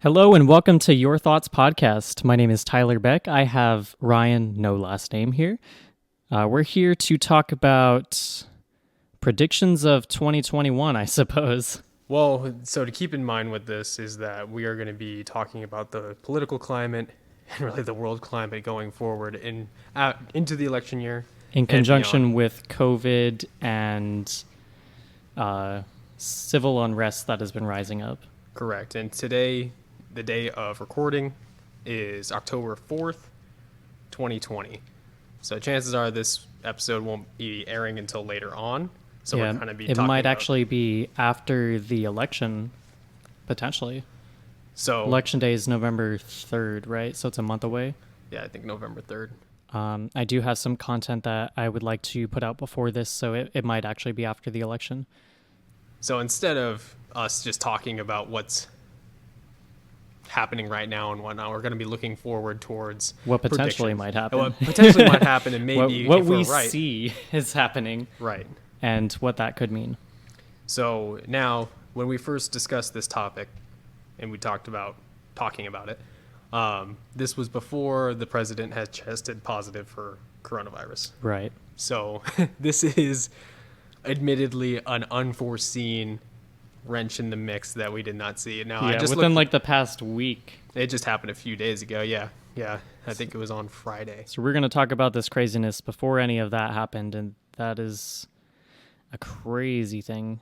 Hello and welcome to Your Thoughts Podcast. My name is Tyler Beck. I have Ryan, no last name here. We're here to talk about predictions of 2021, I suppose. Well, so to keep in mind with this is that we are going to be talking about the political climate and really the world climate going forward into the election year In and conjunction beyond. with COVID and civil unrest that has been rising up. Correct. And today, the day of recording is October 4th, 2020. So chances are this episode won't be airing until later on. So we're going to be it talking might about, actually be after the election, potentially. So Election day is November 3rd, right? So it's a month away. yeah, I think November 3rd. I do have some content that I would like to put out before this, so it might actually be after the election. So instead of us just talking about what's happening right now and whatnot, we're going to be looking forward towards What potentially predictions. might happen. What potentially might happen, and maybe what if we we're right. see is happening Right. and what that could mean. So now, when we first discussed this topic, and we talking about it, this was before the president had tested positive for coronavirus. Right. So this is admittedly an unforeseen wrench in the mix that we did not see. Now, I Yeah, just within looked, like the past week. it just happened a few days ago. Yeah. I think it was on Friday. So we're going to talk about this craziness before any of that happened, and that is a crazy thing.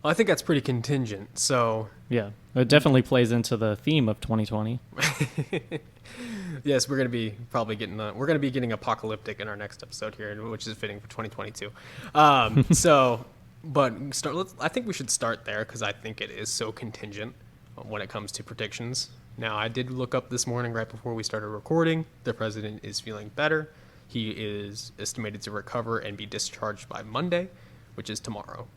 Well, I think that's pretty contingent. So Yeah, it definitely plays into the theme of 2020. yes, we're going to be probably getting apocalyptic in our next episode here, which is fitting for 2022. I think we should start there because I think it is so contingent when it comes to predictions. Now, I did look up this morning right before we started recording. The president is feeling better. He is estimated to recover and be discharged by Monday, which is tomorrow.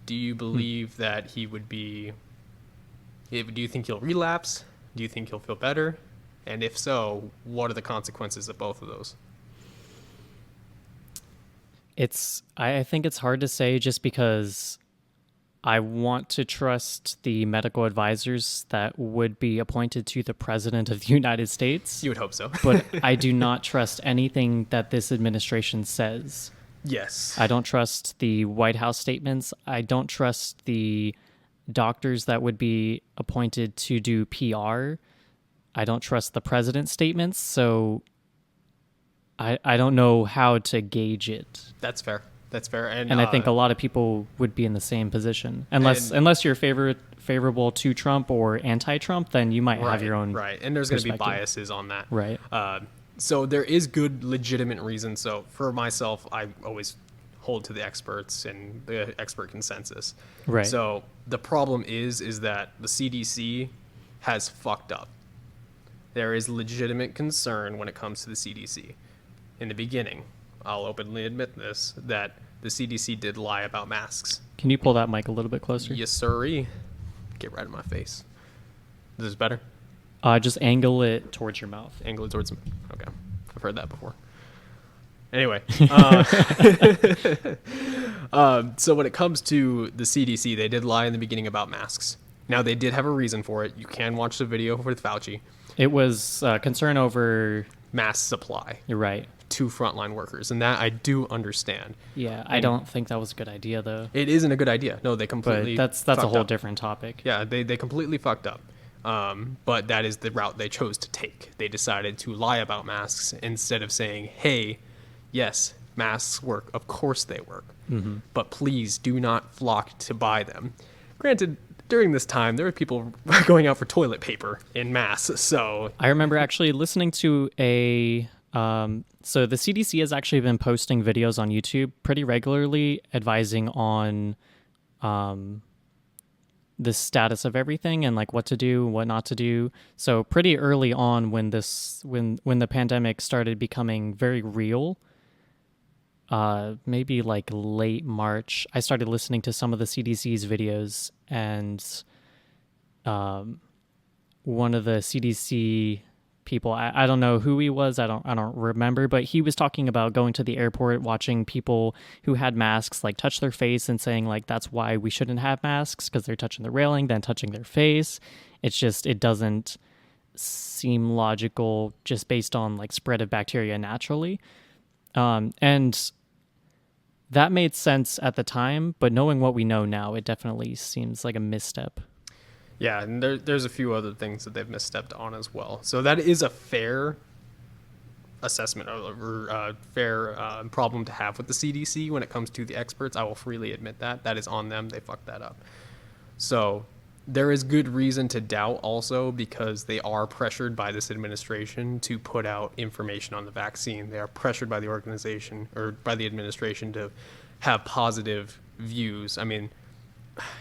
Do you believe that he would be? Do you think he'll relapse? Do you think he'll feel better? And if so, what are the consequences of both of those? I think it's hard to say just because I want to trust the medical advisors that would be appointed to the president of the United States. You would hope so. But I do not trust anything that this administration says. Yes. I don't trust the White House statements. I don't trust the doctors that would be appointed to do PR. I don't trust the president's statements. So I don't know how to gauge it. That's fair. And I think a lot of people would be in the same position. Unless you're favorable to Trump or anti-Trump, then you might have your own right. And there's going to be perspective. biases on that. Right. So there is good, legitimate reason. So for myself, I always hold to the experts and the expert consensus. Right. So the problem is that the CDC has fucked up. There is legitimate concern when it comes to the CDC. In the beginning, I'll openly admit this, that the CDC did lie about masks. Can you pull that mic a little bit closer? Yes, sirree. Get right in my face. Is this better? Just angle it towards your mouth. Angle it towards me. Okay. I've heard that before. Anyway. So when it comes to the CDC, they did lie in the beginning about masks. Now, they did have a reason for it. You can watch the video with Fauci. It was concern over... Mask supply. You're right. To frontline workers, and that I do understand. Yeah, I don't think that was a good idea, though. It isn't a good idea. No, they completely. But that's a whole up. different topic. Yeah, they completely fucked up. But that is the route they chose to take. They decided to lie about masks instead of saying, "Hey, yes, masks work. Of course they work. But please do not flock to buy them." Granted, during this time, there were people going out for toilet paper in mass. So I remember actually listening to so the CDC has actually been posting videos on YouTube pretty regularly advising on the status of everything and like what to do, what not to do. So pretty early on when the pandemic started becoming very real, maybe like late March, I started listening to some of the CDC's videos, and one of the CDC people. I don't know who he was. I don't remember, but he was talking about going to the airport, watching people who had masks like touch their face and saying like that's why we shouldn't have masks because they're touching the railing, then touching their face. It's just it doesn't seem logical just based on like spread of bacteria naturally. And that made sense at the time, but knowing what we know now, it definitely seems like a misstep. Yeah, and there's a few other things that they've misstepped on as well. So that is a fair assessment or fair problem to have with the CDC when it comes to the experts. I will freely admit that. That is on them. They fucked that up. So there is good reason to doubt also because they are pressured by this administration to put out information on the vaccine. They are pressured by the organization or by the administration to have positive views. I mean,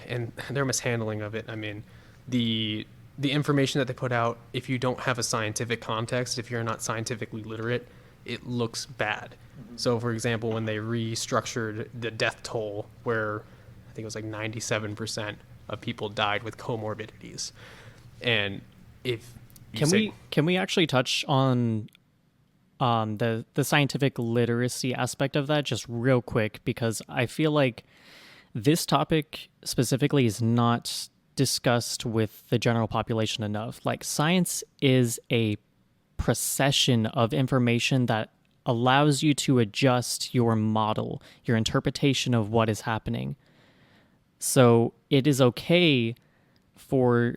and their mishandling of it. I mean, the information that they put out, if you don't have a scientific context, if you're not scientifically literate, it looks bad. So, for example, when they restructured the death toll, where I think it was like 97% of people died with comorbidities, and if you can we actually touch on the scientific literacy aspect of that just real quick, because I feel like this topic specifically is not discussed with the general population enough. Like, science is a procession of information that allows you to adjust your model, your interpretation of what is happening. So it is okay for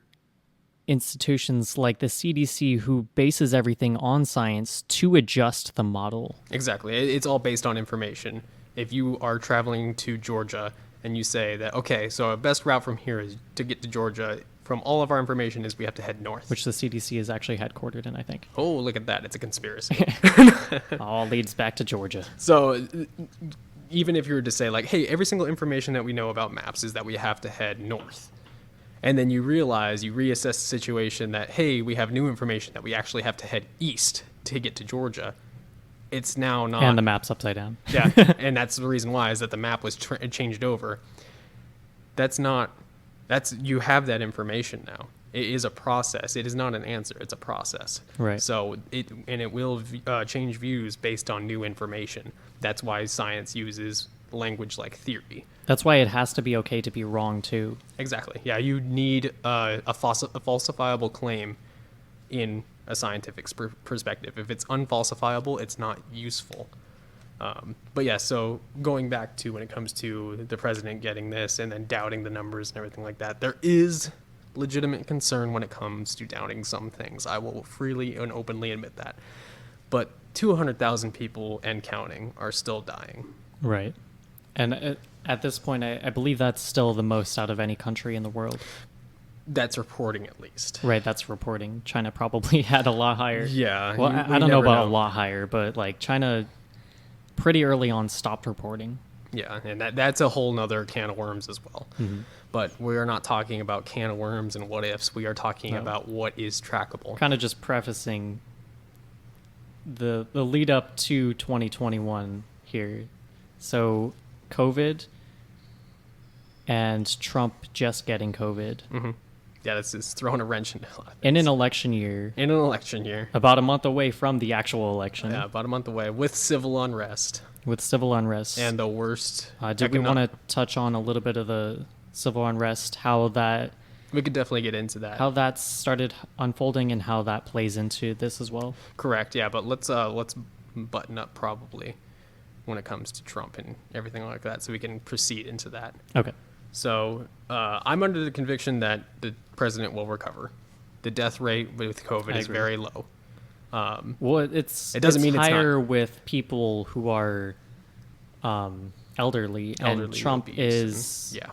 institutions like the CDC, who bases everything on science, to adjust the model. Exactly. It's all based on information. If you are traveling to Georgia and you say that, okay, so our best route from here is to get to Georgia, from all of our information is we have to head north. Which the CDC is actually headquartered in, I think. Oh, look at that. It's a conspiracy. All leads back to Georgia. So even if you were to say like, hey, every single information that we know about maps is that we have to head north. And then you realize, you reassess the situation that, hey, we have new information that we actually have to head east to get to Georgia. It's now not. And the map's upside down. Yeah, and that's the reason why, is that the map was changed over. You have that information now. It is a process. It is not an answer. It's a process. Right. So it will change views based on new information. That's why science uses language like theory. That's why it has to be okay to be wrong too. Exactly. Yeah, you need a falsifiable claim in a scientific perspective. If it's unfalsifiable, it's not useful. But yeah, so going back to when it comes to the president getting this and then doubting the numbers and everything like that, there is legitimate concern when it comes to doubting some things. I will freely and openly admit that. But 200,000 people and counting are still dying. Right. And at this point, I believe that's still the most out of any country in the world. That's reporting, at least. Right, that's reporting. China probably had a lot higher. Yeah. Well, I don't know about a lot higher, but like China pretty early on stopped reporting. Yeah, and that's a whole nother can of worms as well. Mm-hmm. But we are not talking about can of worms and what ifs. We are talking about what is trackable. Kind of just prefacing the lead up to 2021 here. So COVID and Trump just getting COVID. Mm-hmm. Yeah, it's throwing a wrench into a lot of things. In an election year. In an election year. About a month away from the actual election. Yeah, about a month away, with civil unrest. With civil unrest. And the worst. Did we want to touch on a little bit of the civil unrest, how that... We could definitely get into that. How that started unfolding and how that plays into this as well? Correct, yeah, but let's button up probably when it comes to Trump and everything like that, so we can proceed into that. Okay. So I'm under the conviction that the president will recover. The death rate with COVID is very low. Well, it doesn't mean higher it's not. With people who are elderly, and Trump is. Yeah.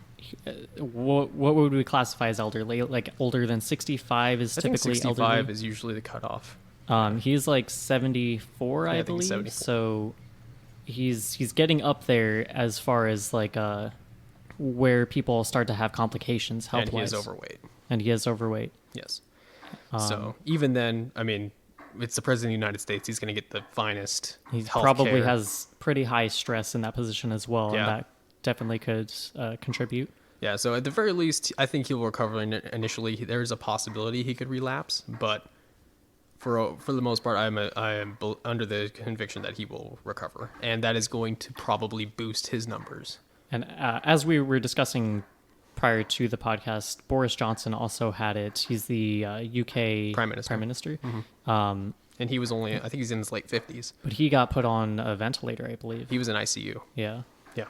What would we classify as elderly? Like older than 65 is typically 65 elderly. is usually the cutoff. He's like 74, I believe. 74. So he's getting up there as far as like where people start to have complications health-wise. And he is overweight. And he is overweight. Yes. So even then, I mean, it's the president of the United States. He's going to get the finest He health probably care. has pretty high stress in that position as well, Yeah. and that definitely could contribute. Yeah, so at the very least, I think he'll recover initially. There's a possibility he could relapse, but For the most part, I am under the conviction that he will recover, and that is going to probably boost his numbers. And as we were discussing prior to the podcast, Boris Johnson also had it. He's the UK Prime Minister. And he was only, I think he's in his late 50s. But he got put on a ventilator, I believe. He was in ICU. Yeah. Yeah.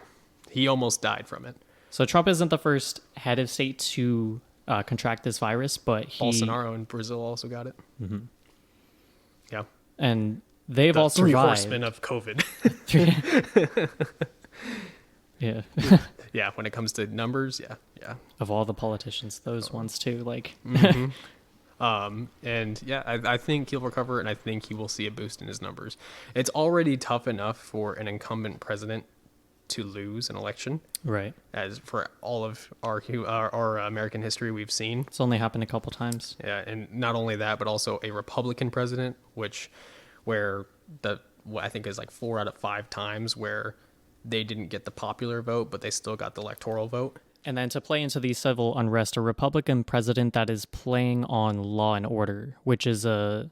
He almost died from it. So Trump isn't the first head of state to contract this virus, but Bolsonaro in Brazil also got it. Mm-hmm. Yeah. And they've The all three survived. horsemen of COVID. Yeah. Yeah, when it comes to numbers, yeah. Of all the politicians, those ones too. Like, And yeah, I think he'll recover, and I think he will see a boost in his numbers. It's already tough enough for an incumbent president to lose an election, right. as for all of our American history we've seen. It's only happened a couple times. Yeah, and not only that, but also a Republican president, where what I think is like 4 out of 5 times where they didn't get the popular vote, but they still got the electoral vote. And then to play into the civil unrest, a Republican president that is playing on law and order, which is a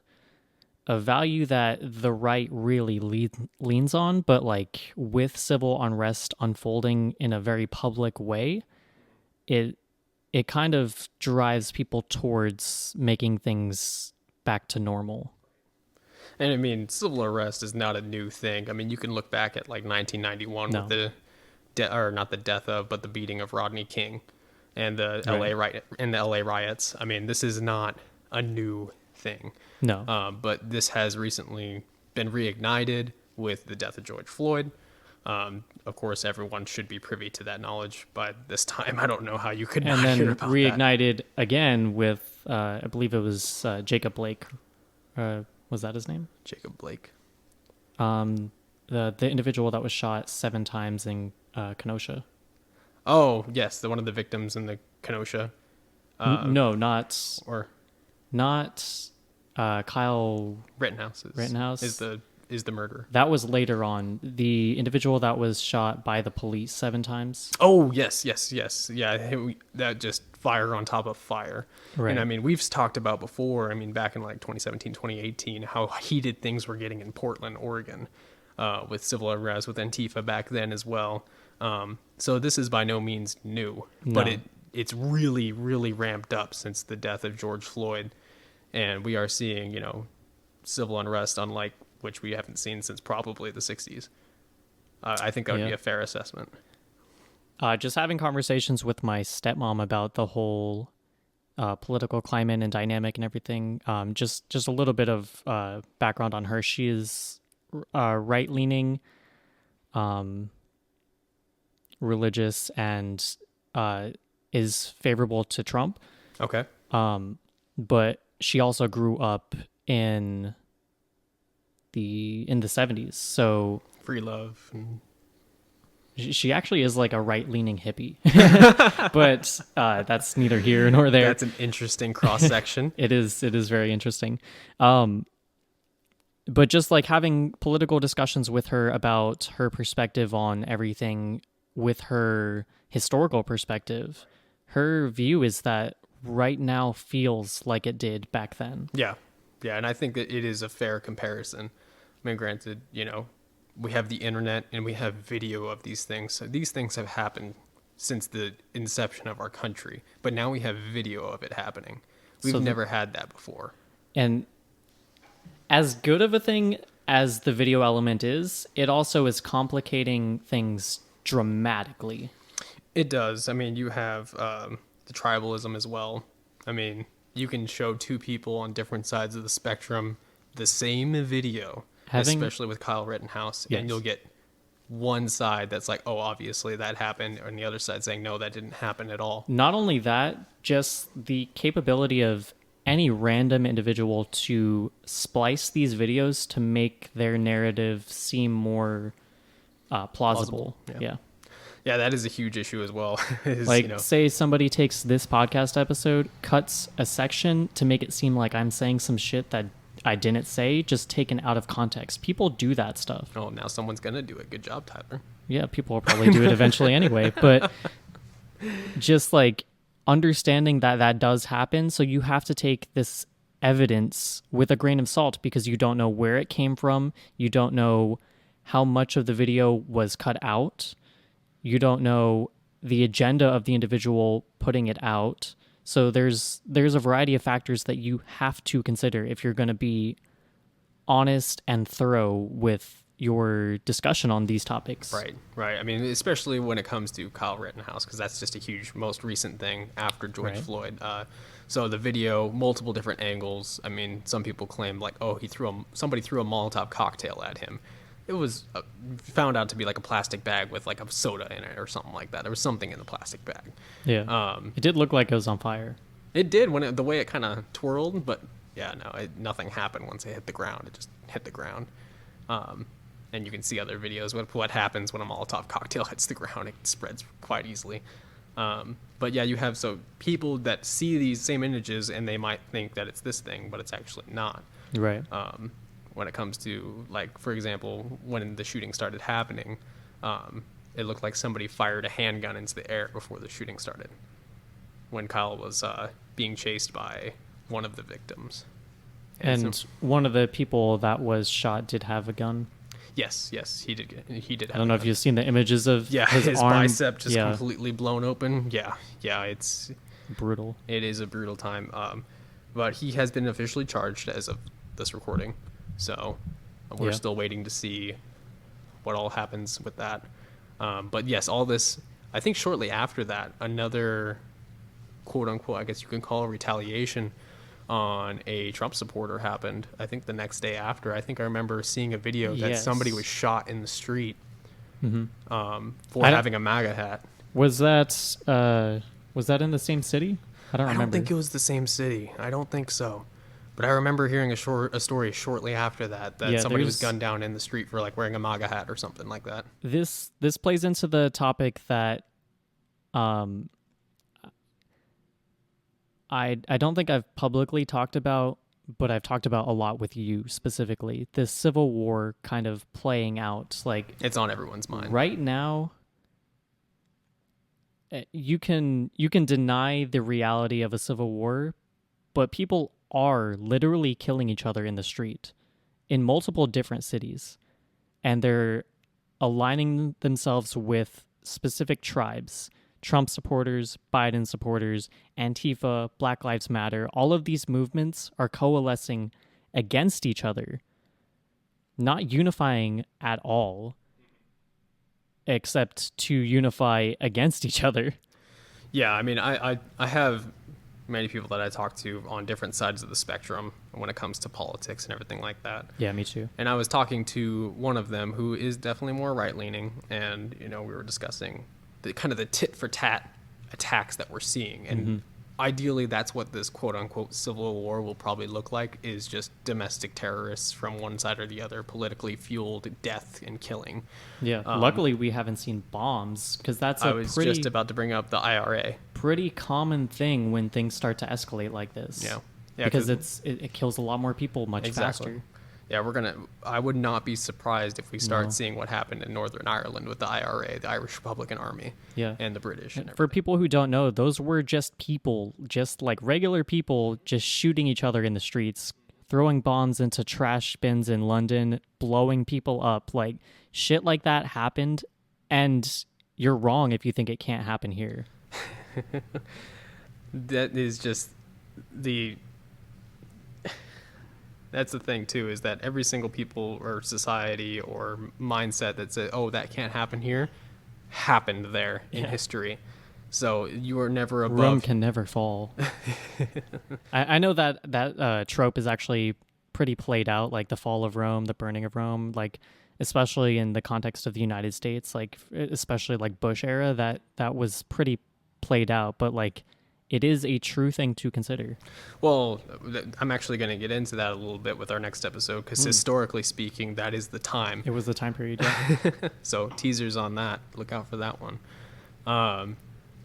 value that the right really leans on, but like with civil unrest unfolding in a very public way, it kind of drives people towards making things back to normal. And I mean, civil arrest is not a new thing. I mean, you can look back at like 1991 with the not the death of, but the beating of Rodney King, and the LA riots. I mean, this is not a new thing. No. But this has recently been reignited with the death of George Floyd. Of course, everyone should be privy to that knowledge, but this time I don't know how you could not hear about reignited again with I believe it was Jacob Blake. Was that his name? Jacob Blake. The individual that was shot 7 times in Kenosha. Oh yes, one of the victims in the Kenosha. No, not Kyle Rittenhouse is the murderer. That was later on. The individual that was shot by the police 7 times. Oh yes. Yeah, that just fire on top of fire. Right. And I mean, we've talked about before. I mean, back in like 2017, 2018, how heated things were getting in Portland, Oregon, with civil unrest, with Antifa back then as well. So this is by no means new, but it's really, really ramped up since the death of George Floyd. And we are seeing, civil unrest unlike which we haven't seen since probably the 60s. I think that would be a fair assessment. Just having conversations with my stepmom about the whole political climate and dynamic and everything. Just a little bit of background on her. She is right-leaning, religious, and is favorable to Trump. Okay. But she also grew up in the 70s, so free love. She actually is like a right-leaning hippie, but that's neither here nor there. That's an interesting cross-section. It is very interesting. But just like having political discussions with her about her perspective on everything with her historical perspective, her view is that right now feels like it did back then. Yeah, and I think that it is a fair comparison. I mean, granted, we have the internet and we have video of these things. So these things have happened since the inception of our country, but now we have video of it happening. We've never had that before. And as good of a thing as the video element is, it also is complicating things dramatically. It does. I mean, you have the tribalism as well. I mean, you can show 2 people on different sides of the spectrum the same video, especially with Kyle Rittenhouse, and you'll get one side that's like, oh, obviously that happened, and the other side saying, no, that didn't happen at all. Not only that, just the capability of any random individual to splice these videos to make their narrative seem more plausible. Yeah, that is a huge issue as well. Say somebody takes this podcast episode, cuts a section to make it seem like I'm saying some shit that I didn't say, just taken out of context. People do that stuff. Oh, now someone's going to do it. Good job, Tyler. Yeah, people will probably do it eventually anyway. But just like understanding that does happen. So you have to take this evidence with a grain of salt because you don't know where it came from. You don't know how much of the video was cut out. You don't know the agenda of the individual putting it out. So there's a variety of factors that you have to consider if you're going to be honest and thorough with your discussion on these topics. Right. I mean, especially when it comes to Kyle Rittenhouse, because that's just a huge, most recent thing after George Floyd. So the video, multiple different angles. I mean, some people claim like, oh, somebody threw a Molotov cocktail at him. It was found out to be like a plastic bag with like a soda in it or something like that. There was something in the plastic bag. Yeah. It did look like it was on fire. It did the way it kind of twirled, but yeah, no, nothing happened once it hit the ground. It just hit the ground. And you can see other videos what happens when a Molotov cocktail hits the ground. It spreads quite easily. But yeah, you have people that see these same images and they might think that it's this thing, but it's actually not. Right. When it comes to, like, for example, when the shooting started happening, it looked like somebody fired a handgun into the air before the shooting started when Kyle was being chased by one of the victims. And one of the people that was shot did have a gun. Yes, he did. He did. I don't know if you've seen the images of his arm. Bicep just completely blown open. Yeah, it's brutal. It is a brutal time. But he has been officially charged as of this recording, so we're still waiting to see what all happens with that. But yes, all this. I think shortly after that, another quote unquote, I guess you can call it retaliation on a Trump supporter happened. I think the next day after. I think I remember seeing a video that somebody was shot in the street for having a MAGA hat. Was that in the same city? I don't remember. I don't think it was the same city. I don't think so. But I remember hearing a story shortly after that somebody was gunned down in the street for like wearing a MAGA hat or something like that. This plays into the topic that I don't think I've publicly talked about, but I've talked about a lot with you specifically. This civil war kind of playing out, like it's on everyone's mind right now. You can deny the reality of a civil war, but people are literally killing each other in the street in multiple different cities, and they're aligning themselves with specific tribes. Trump supporters, Biden supporters, Antifa, Black Lives Matter, all of these movements are coalescing against each other, not unifying at all, except to unify against each other. Yeah, I mean, I have many people that I talk to on different sides of the spectrum when it comes to politics and everything like that. Yeah, me too. And I was talking to one of them who is definitely more right-leaning, and, we were discussing the kind of the tit-for-tat attacks that we're seeing. And ideally, that's what this quote-unquote civil war will probably look like, is just domestic terrorists from one side or the other, politically fueled death and killing. Yeah, luckily we haven't seen bombs, because that's I was just about to bring up the IRA. Pretty common thing when things start to escalate like this. Yeah, because it kills a lot more people much faster. Yeah, I would not be surprised if we start seeing what happened in Northern Ireland with the IRA, the Irish Republican Army, and the British. And for people who don't know, those were just people, just like regular people, just shooting each other in the streets, throwing bombs into trash bins in London, blowing people up. Like, shit like that happened, and you're wrong if you think it can't happen here. That is just that's the thing too, is that every single people or society or mindset that says, oh, that can't happen here, happened there in history. So you are never above. Rome can never fall. I know that trope is actually pretty played out, like the fall of Rome, the burning of Rome, like especially in the context of the United States, like especially like Bush era, that was pretty played out, but like it is a true thing to consider. Well, I'm actually going to get into that a little bit with our next episode, because historically speaking, that is the time. It was the time period, yeah. So teasers on that. Look out for that one.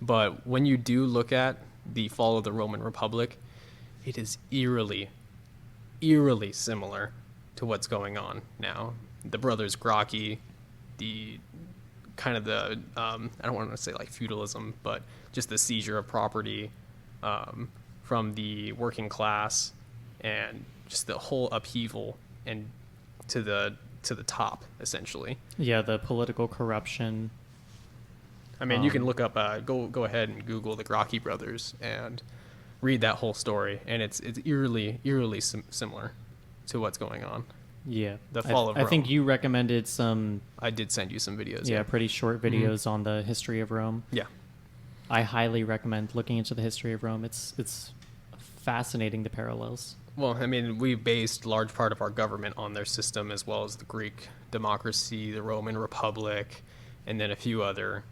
But when you do look at the fall of the Roman Republic, it is eerily similar to what's going on now. The brothers Gracchi, the kind of the, I don't want to say like feudalism, but just the seizure of property from the working class and just the whole upheaval and to the top, essentially. Yeah, the political corruption. I mean, you can look up, go ahead and Google the Grocki brothers and read that whole story, and it's eerily similar to what's going on. Yeah, The fall of Rome. I think you recommended some. I did send you some videos. Yeah, pretty short videos on the history of Rome. Yeah. I highly recommend looking into the history of Rome. It's fascinating, the parallels. Well, I mean, we based large part of our government on their system, as well as the Greek democracy, the Roman Republic, and then a few other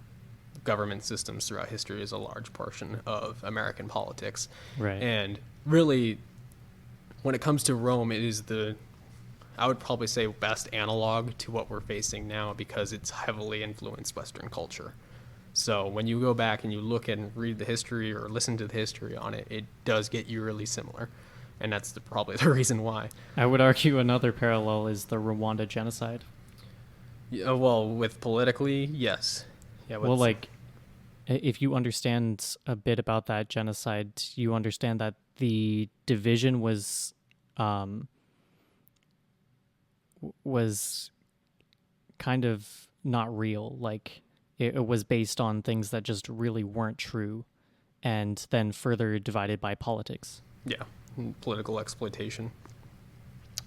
government systems throughout history is a large portion of American politics. Right. And really, when it comes to Rome, it is I would probably say, best analog to what we're facing now, because it's heavily influenced Western culture. So when you go back and you look and read the history or listen to the history on it, it does get eerily similar. And that's probably the reason why. I would argue another parallel is the Rwanda genocide. Yeah, well, with politically, yes. Yeah. Well, like, if you understand a bit about that genocide, you understand that the division was kind of not real. Like, it was based on things that just really weren't true, and then further divided by politics. Yeah, political exploitation.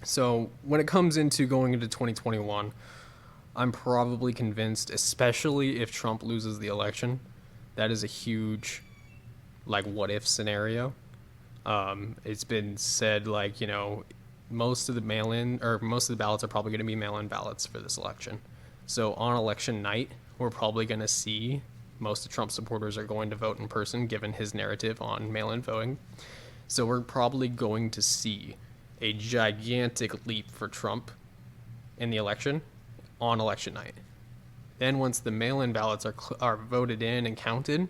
So when it comes into going into 2021, I'm probably convinced, especially if Trump loses the election, that is a huge, like, what if scenario. It's been said, like, most of the ballots are probably going to be mail-in ballots for this election. So on election night, we're probably going to see most of Trump's supporters are going to vote in person, given his narrative on mail-in voting. So we're probably going to see a gigantic leap for Trump in the election on election night. Then once the mail-in ballots are voted in and counted,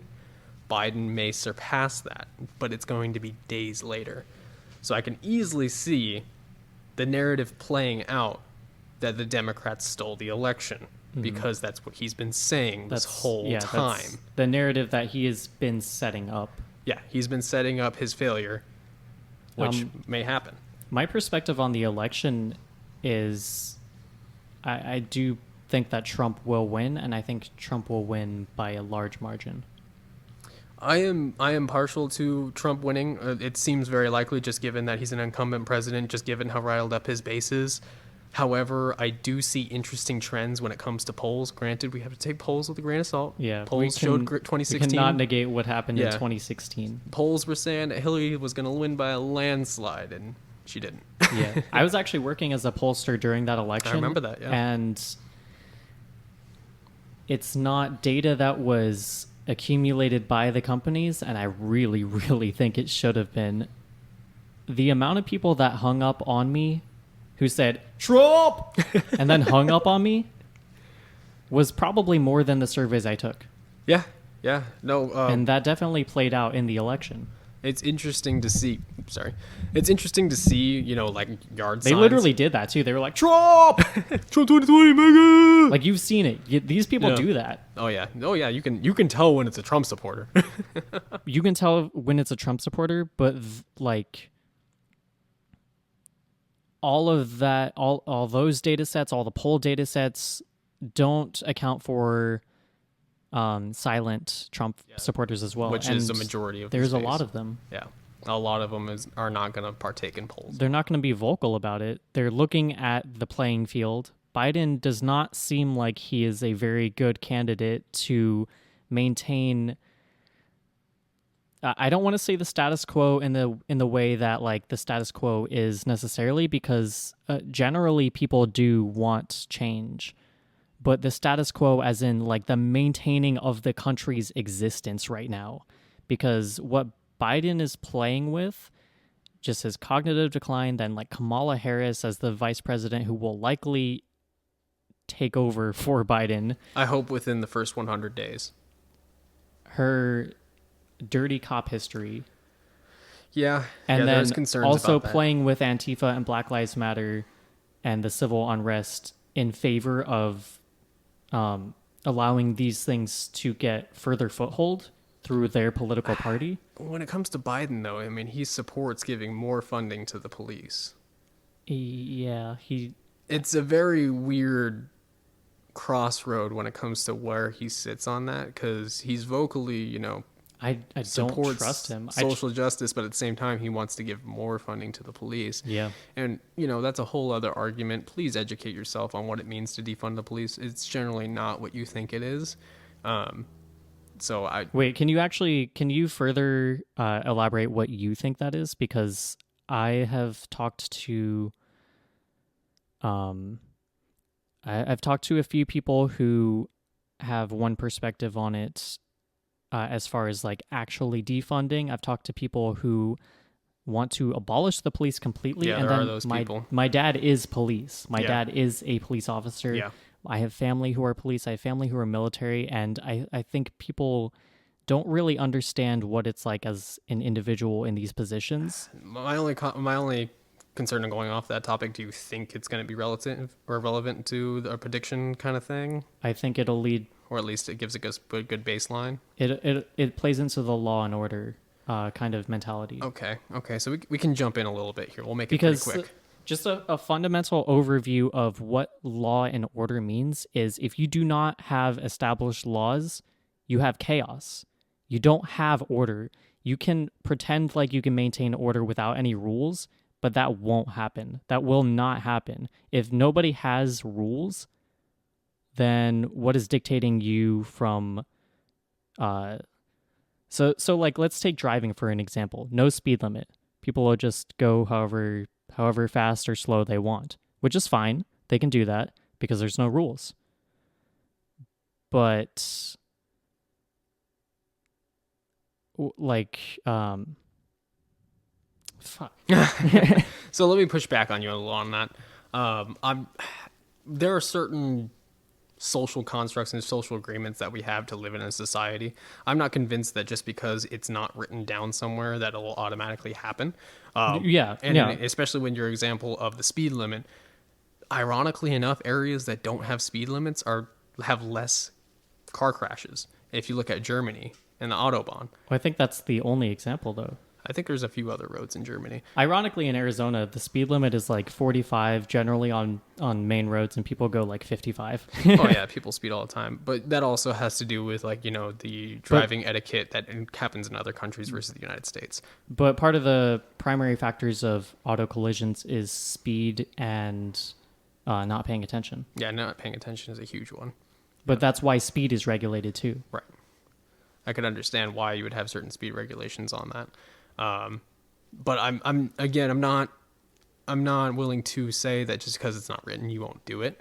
Biden may surpass that, but it's going to be days later. So I can easily see the narrative playing out that the Democrats stole the election, because that's what he's been saying this whole time. That's the narrative that he has been setting up. Yeah, he's been setting up his failure, which may happen. My perspective on the election is I do think that Trump will win, and I think Trump will win by a large margin. I am partial to Trump winning. It seems very likely, just given that he's an incumbent president, just given how riled up his base is. However, I do see interesting trends when it comes to polls. Granted, we have to take polls with a grain of salt. Yeah, polls showed 2016. We cannot negate what happened in 2016. Polls were saying that Hillary was going to win by a landslide, and she didn't. Yeah, I was actually working as a pollster during that election. I remember that, yeah. And it's not data that was accumulated by the companies, and I really, really think it should have been. The amount of people that hung up on me who said, Trump! and then hung up on me was probably more than the surveys I took. Yeah. No. And that definitely played out in the election. It's interesting to see. It's interesting to see, like, yard signs. They literally did that too. They were like, Trump! Trump 2020, mega! Like, you've seen it. These people do that. Oh yeah. You can tell when it's a Trump supporter. You can tell when it's a Trump supporter, but like, all of that, all those data sets, all the poll data sets don't account for silent Trump supporters as well, which is the majority of. There's a lot of them. Yeah, a lot of them are not going to partake in polls. They're not going to be vocal about it. They're looking at the playing field. Biden does not seem like he is a very good candidate to maintain. I don't want to say the status quo in the way that, like, the status quo is necessarily, because generally people do want change, but the status quo as in, like, the maintaining of the country's existence right now, because what Biden is playing with, just his cognitive decline, then like Kamala Harris as the vice president, who will likely take over for Biden. I hope within the first 100 days. Her dirty cop history. Yeah, and then there's concerns also about that. Playing with Antifa and Black Lives Matter and the civil unrest in favor of allowing these things to get further foothold through their political party. When it comes to Biden, though, I mean, he supports giving more funding to the police. Yeah, It's a very weird crossroad when it comes to where he sits on that, because he's vocally, I don't supports trust him. social justice, but at the same time, he wants to give more funding to the police. Yeah. And, that's a whole other argument. Please educate yourself on what it means to defund the police. It's generally not what you think it is. Wait, can you further elaborate what you think that is? Because I have talked to, I've talked to a few people who have one perspective on it, as far as like actually defunding. I've talked to people who want to abolish the police completely. Yeah, and there then are those people. My dad is police. My Yeah. dad is a police officer. Yeah. I have family who are police. I have family who are military. And I think people don't really understand what it's like as an individual in these positions. My only concern in going off that topic, do you think it's going to be relevant to a prediction kind of thing? I think it'll lead, Or at least it gives a good baseline? it plays into the law and order kind of mentality. Okay, so we can jump in a little bit here. We'll make it Because pretty quick. just a fundamental overview of what law and order means is if you do not have established laws, you have chaos. You don't have order. You can pretend like you can maintain order without any rules, but that won't happen. That will not happen. If nobody has rules, then what is dictating you from so like let's take driving for an example. No speed limit. People will just go however fast or slow they want, which is fine. They can do that because there's no rules. But like fuck. So let me push back on you a little on that. There are certain social constructs and social agreements that we have to live in a society. I'm not convinced that just because it's not written down somewhere that it will automatically happen. Yeah, and yeah. especially when your example of the speed limit, ironically enough, areas that don't have speed limits have less car crashes. If you look at Germany and the Autobahn, I think that's the only example though. I think there's a few other roads in Germany. Ironically, in Arizona, the speed limit is like 45 generally on main roads, and people go like 55. Oh yeah, people speed all the time, but that also has to do with the driving etiquette that happens in other countries versus the United States. But part of the primary factors of auto collisions is speed and not paying attention. Yeah, not paying attention is a huge one. But that's why speed is regulated too. Right. I could understand why you would have certain speed regulations on that. But I'm not willing to say that just because it's not written, you won't do it.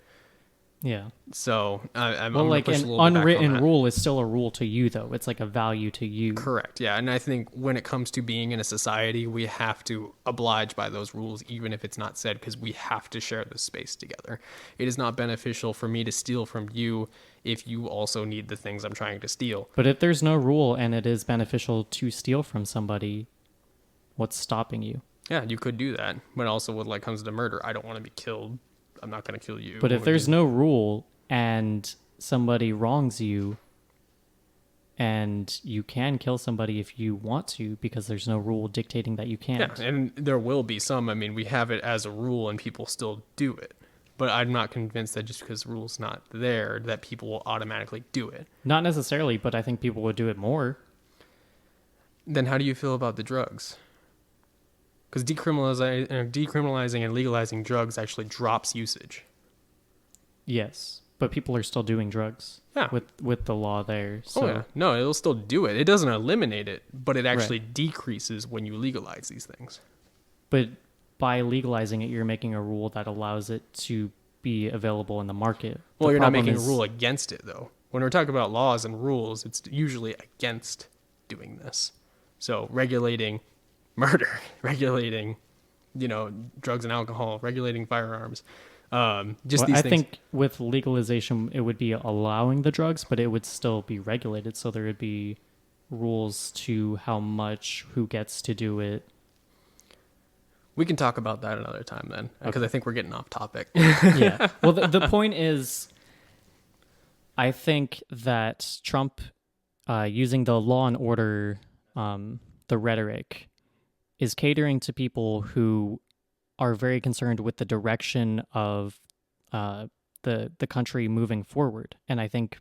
Yeah. So I'm Well, like push a an little bit back on unwritten that. rule is still a rule to you, though. It's like a value to you. Correct. Yeah. And I think when it comes to being in a society, we have to oblige by those rules, even if it's not said, because we have to share this space together. It is not beneficial for me to steal from you if you also need the things I'm trying to steal. But if there's no rule and it is beneficial to steal from somebody, what's stopping you? Yeah, you could do that. But also when it comes to murder, I don't want to be killed. I'm not going to kill you. But if there's no rule and somebody wrongs you, and you can kill somebody if you want to because there's no rule dictating that you can't. Yeah, and there will be some. I mean, we have it as a rule and people still do it. But I'm not convinced that just because the rule's not there, that people will automatically do it. Not necessarily, but I think people would do it more. Then how do you feel about the drugs? Because decriminalizing and legalizing drugs actually drops usage. Yes, but people are still doing drugs. Yeah. With the law there. So. Oh yeah, no, it'll still do it. It doesn't eliminate it, but it actually decreases when you legalize these things. But by legalizing it, you're making a rule that allows it to be available in the market. Well, The you're not problem making a is- rule against it, though. When we're talking about laws and rules, it's usually against doing this. So regulating murder, regulating, drugs and alcohol, regulating firearms, just these I things. think with legalization, it would be allowing the drugs, but it would still be regulated. So there would be rules to how much, who gets to do it. We can talk about that another time then, because I think we're getting off topic. Yeah. Well, the point is, I think that Trump using the law and order, the rhetoric, is catering to people who are very concerned with the direction of the country moving forward. And I think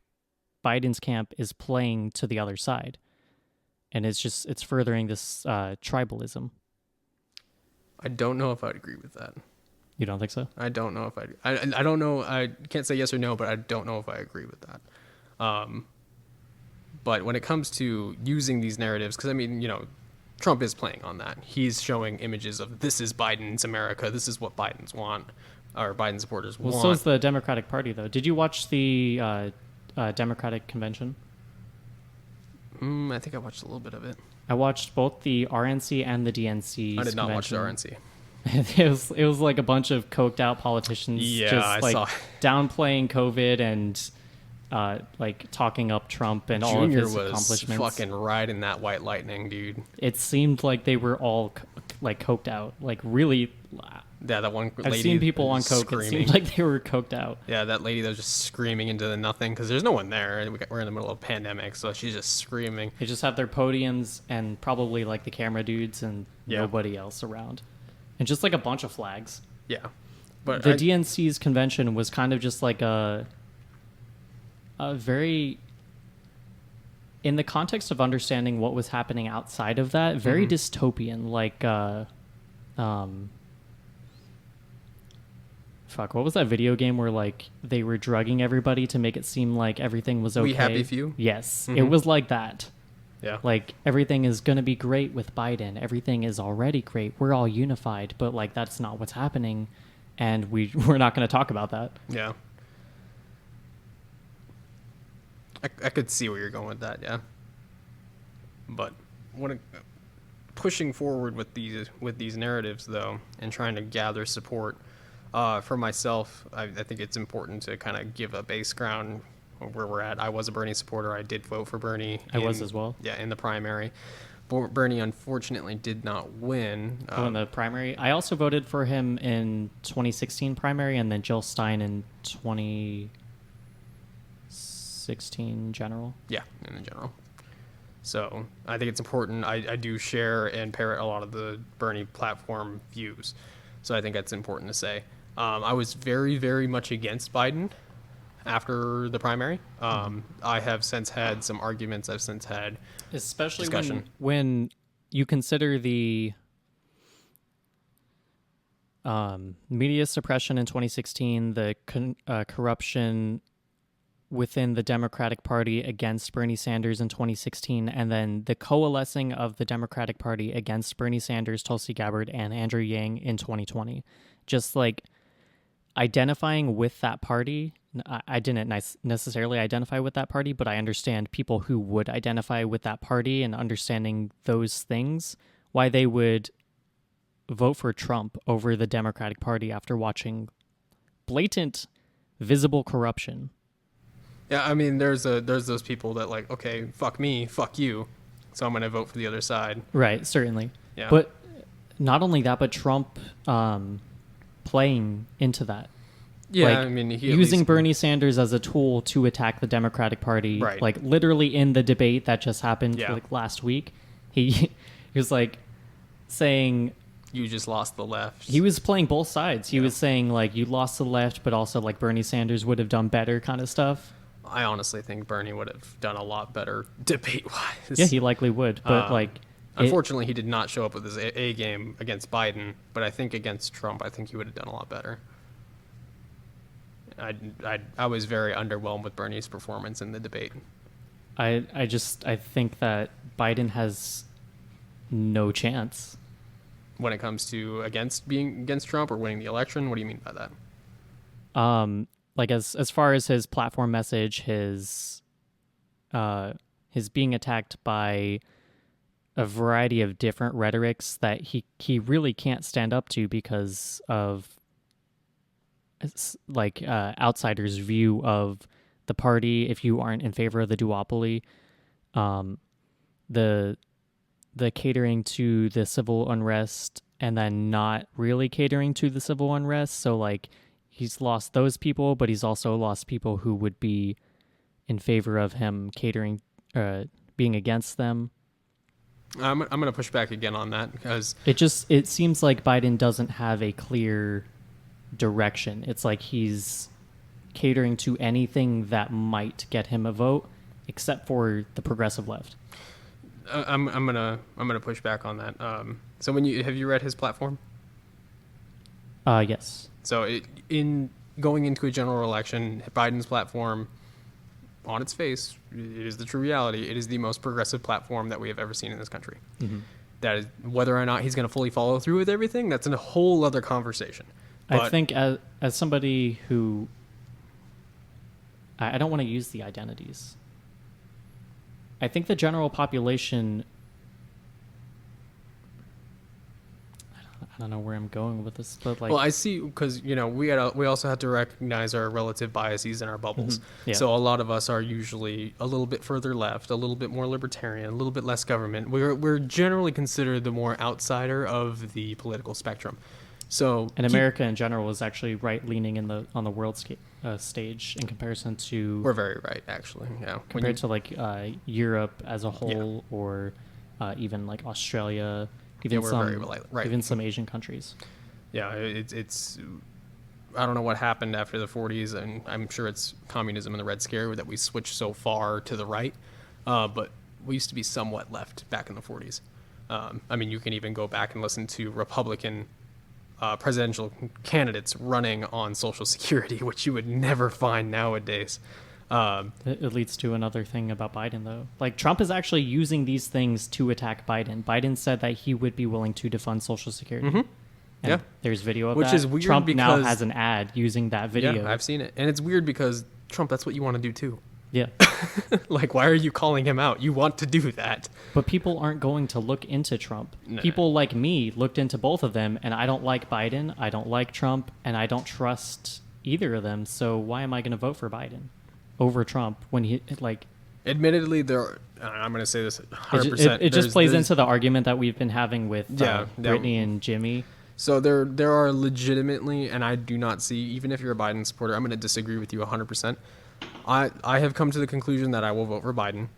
Biden's camp is playing to the other side, and it's furthering this tribalism. I don't know if I'd agree with that. You don't think so? I don't know if I don't know. I can't say yes or no, but I don't know if I agree with that. But when it comes to using these narratives, because I mean, Trump is playing on that. He's showing images of this is Biden's America. This is what Biden's want, or Biden supporters want. Well, so is the Democratic Party, though. Did you watch the Democratic convention? I think I watched a little bit of it. I watched both the RNC and the DNC. I did not watch the convention. RNC. It was like a bunch of coked out politicians I saw. downplaying COVID and like talking up Trump and all of his accomplishments. Junior was fucking riding that white lightning, dude. It seemed like they were all like coked out, like really. Yeah, that one lady. I've seen people on coke. Screaming. It seemed like they were coked out. Yeah, that lady that was just screaming into the nothing because there's no one there. We're in the middle of a pandemic, so she's just screaming. They just have their podiums and probably like the camera dudes and nobody else around, and just like a bunch of flags. Yeah, but the DNC's convention was kind of just like a very, in the context of understanding what was happening outside of that, very dystopian. Like, fuck, what was that video game where like they were drugging everybody to make it seem like everything was okay? We Happy Few? Yes, it was like that. Yeah. Like everything is going to be great with Biden. Everything is already great. We're all unified, but like that's not what's happening, and we're not going to talk about that. Yeah. I could see where you're going with that, yeah. But pushing forward with these narratives though, and trying to gather support. For myself, I think it's important to kind of give a base ground where we're at. I was a Bernie supporter. I did vote for Bernie. I was as well. Yeah, in the primary. Bernie unfortunately did not win. In the primary. I also voted for him in 2016 primary and then Jill Stein in 2016 general. Yeah, in the general. So I think it's important. I do share and parrot a lot of the Bernie platform views. So I think that's important to say. I was very, very much against Biden after the primary. I have since had some arguments. I've since had especially discussion. When you consider the media suppression in 2016, the corruption within the Democratic Party against Bernie Sanders in 2016, and then the coalescing of the Democratic Party against Bernie Sanders, Tulsi Gabbard, and Andrew Yang in 2020. Just like identifying with that party. I didn't necessarily identify with that party, but I understand people who would identify with that party and understanding those things, why they would vote for Trump over the Democratic Party after watching blatant, visible corruption. Yeah, I mean, there's those people that like, okay, fuck me, fuck you, so I'm gonna vote for the other side. Right, certainly. Yeah. But not only that, but Trump playing into that. Yeah, like, I mean, using Bernie Sanders as a tool to attack the Democratic Party. Right. Like literally in the debate that just happened like last week, he was like saying, you just lost the left. He was playing both sides. He was saying like you lost the left, but also like Bernie Sanders would have done better kind of stuff. I honestly think Bernie would have done a lot better debate-wise. Yeah, he likely would. But unfortunately, he did not show up with his A game against Biden. But I think against Trump, I think he would have done a lot better. I was very underwhelmed with Bernie's performance in the debate. I think that Biden has no chance when it comes to being against Trump or winning the election. What do you mean by that? Like as far as his platform message, his being attacked by a variety of different rhetorics that he really can't stand up to because of like outsiders' view of the party. If you aren't in favor of the duopoly, the catering to the civil unrest and then not really catering to the civil unrest. So like he's lost those people, but he's also lost people who would be in favor of him catering being against them. I'm going to push back again on that because It seems like Biden doesn't have a clear direction. It's like he's catering to anything that might get him a vote, except for the progressive left. I'm gonna push back on that. So have you read his platform? Yes. So in going into a general election, Biden's platform, on its face, it is the true reality. It is the most progressive platform that we have ever seen in this country. Mm-hmm. That is, whether or not he's going to fully follow through with everything, that's a whole other conversation. But I think as somebody who I don't want to use the identities. I think the general population. I don't know where I'm going with this, but well, I see, because we also have to recognize our relative biases and our bubbles. Mm-hmm. Yeah. So a lot of us are usually a little bit further left, a little bit more libertarian, a little bit less government. We're generally considered the more outsider of the political spectrum. So and America in general is actually right leaning on the world stage in comparison to. We're very right, actually. Yeah. Compared to like Europe as a whole, or even like Australia. Even some Asian countries. Yeah, it's I don't know what happened after the 40s, and I'm sure it's communism and the Red Scare that we switched so far to the right. But we used to be somewhat left back in the 40s. I mean, you can even go back and listen to Republican presidential candidates running on Social Security, which you would never find nowadays. It leads to another thing about Biden, though. Like, Trump is actually using these things to attack Biden. Biden said that he would be willing to defund Social Security. Mm-hmm. And there's video of which that. Is weird Trump because now has an ad using that video. Yeah, I've seen it. And it's weird because, Trump, that's what you want to do, too. Yeah. Like, why are you calling him out? You want to do that. But people aren't going to look into Trump. No. People like me looked into both of them, and I don't like Biden, I don't like Trump, and I don't trust either of them. So why am I going to vote for Biden over Trump when he, like... Admittedly, I'm going to say this 100%. It just plays into the argument that we've been having with Brittany and Jimmy. So there are legitimately, and I do not see, even if you're a Biden supporter, I'm going to disagree with you 100%. I have come to the conclusion that I will vote for Biden.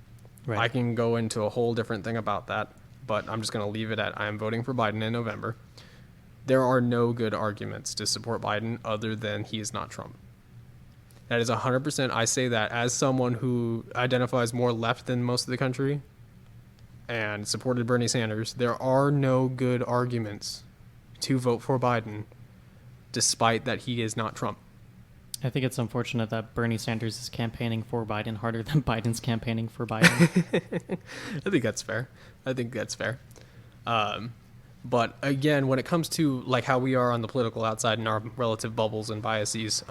Right. I can go into a whole different thing about that, but I'm just going to leave it at I am voting for Biden in November. There are no good arguments to support Biden other than he is not Trump. That is 100%. I say that as someone who identifies more left than most of the country and supported Bernie Sanders. There are no good arguments to vote for Biden, despite that he is not Trump. I think it's unfortunate that Bernie Sanders is campaigning for Biden harder than Biden's campaigning for Biden. I think that's fair. But again, when it comes to like how we are on the political outside and our relative bubbles and biases,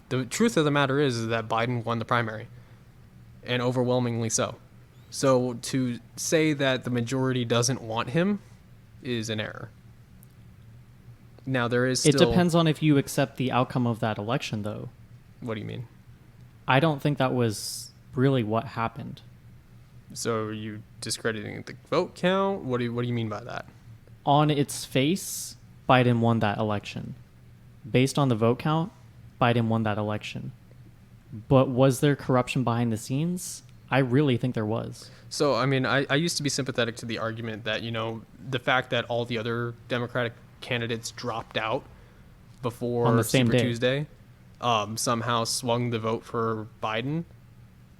the truth of the matter is that Biden won the primary, and overwhelmingly so. So to say that the majority doesn't want him is an error. Now there is still... It depends on if you accept the outcome of that election, though. What do you mean? I don't think that was really what happened. So are you discrediting the vote count? What do you mean by that? On its face, Biden won that election. Based on the vote count, Biden won that election. But was there corruption behind the scenes? I really think there was. So, I mean, I used to be sympathetic to the argument that, you know, the fact that all the other Democratic candidates dropped out before on the same Super day. Tuesday somehow swung the vote for Biden.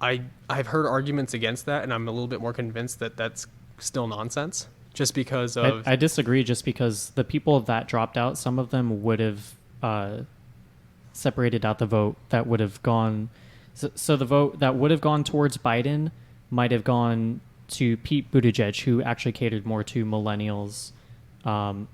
I've heard arguments against that, and I'm a little bit more convinced that that's still nonsense. Just because of... I disagree, just because the people that dropped out, some of them would have separated out the vote that would have gone... So the vote that would have gone towards Biden might have gone to Pete Buttigieg, who actually catered more to millennials. But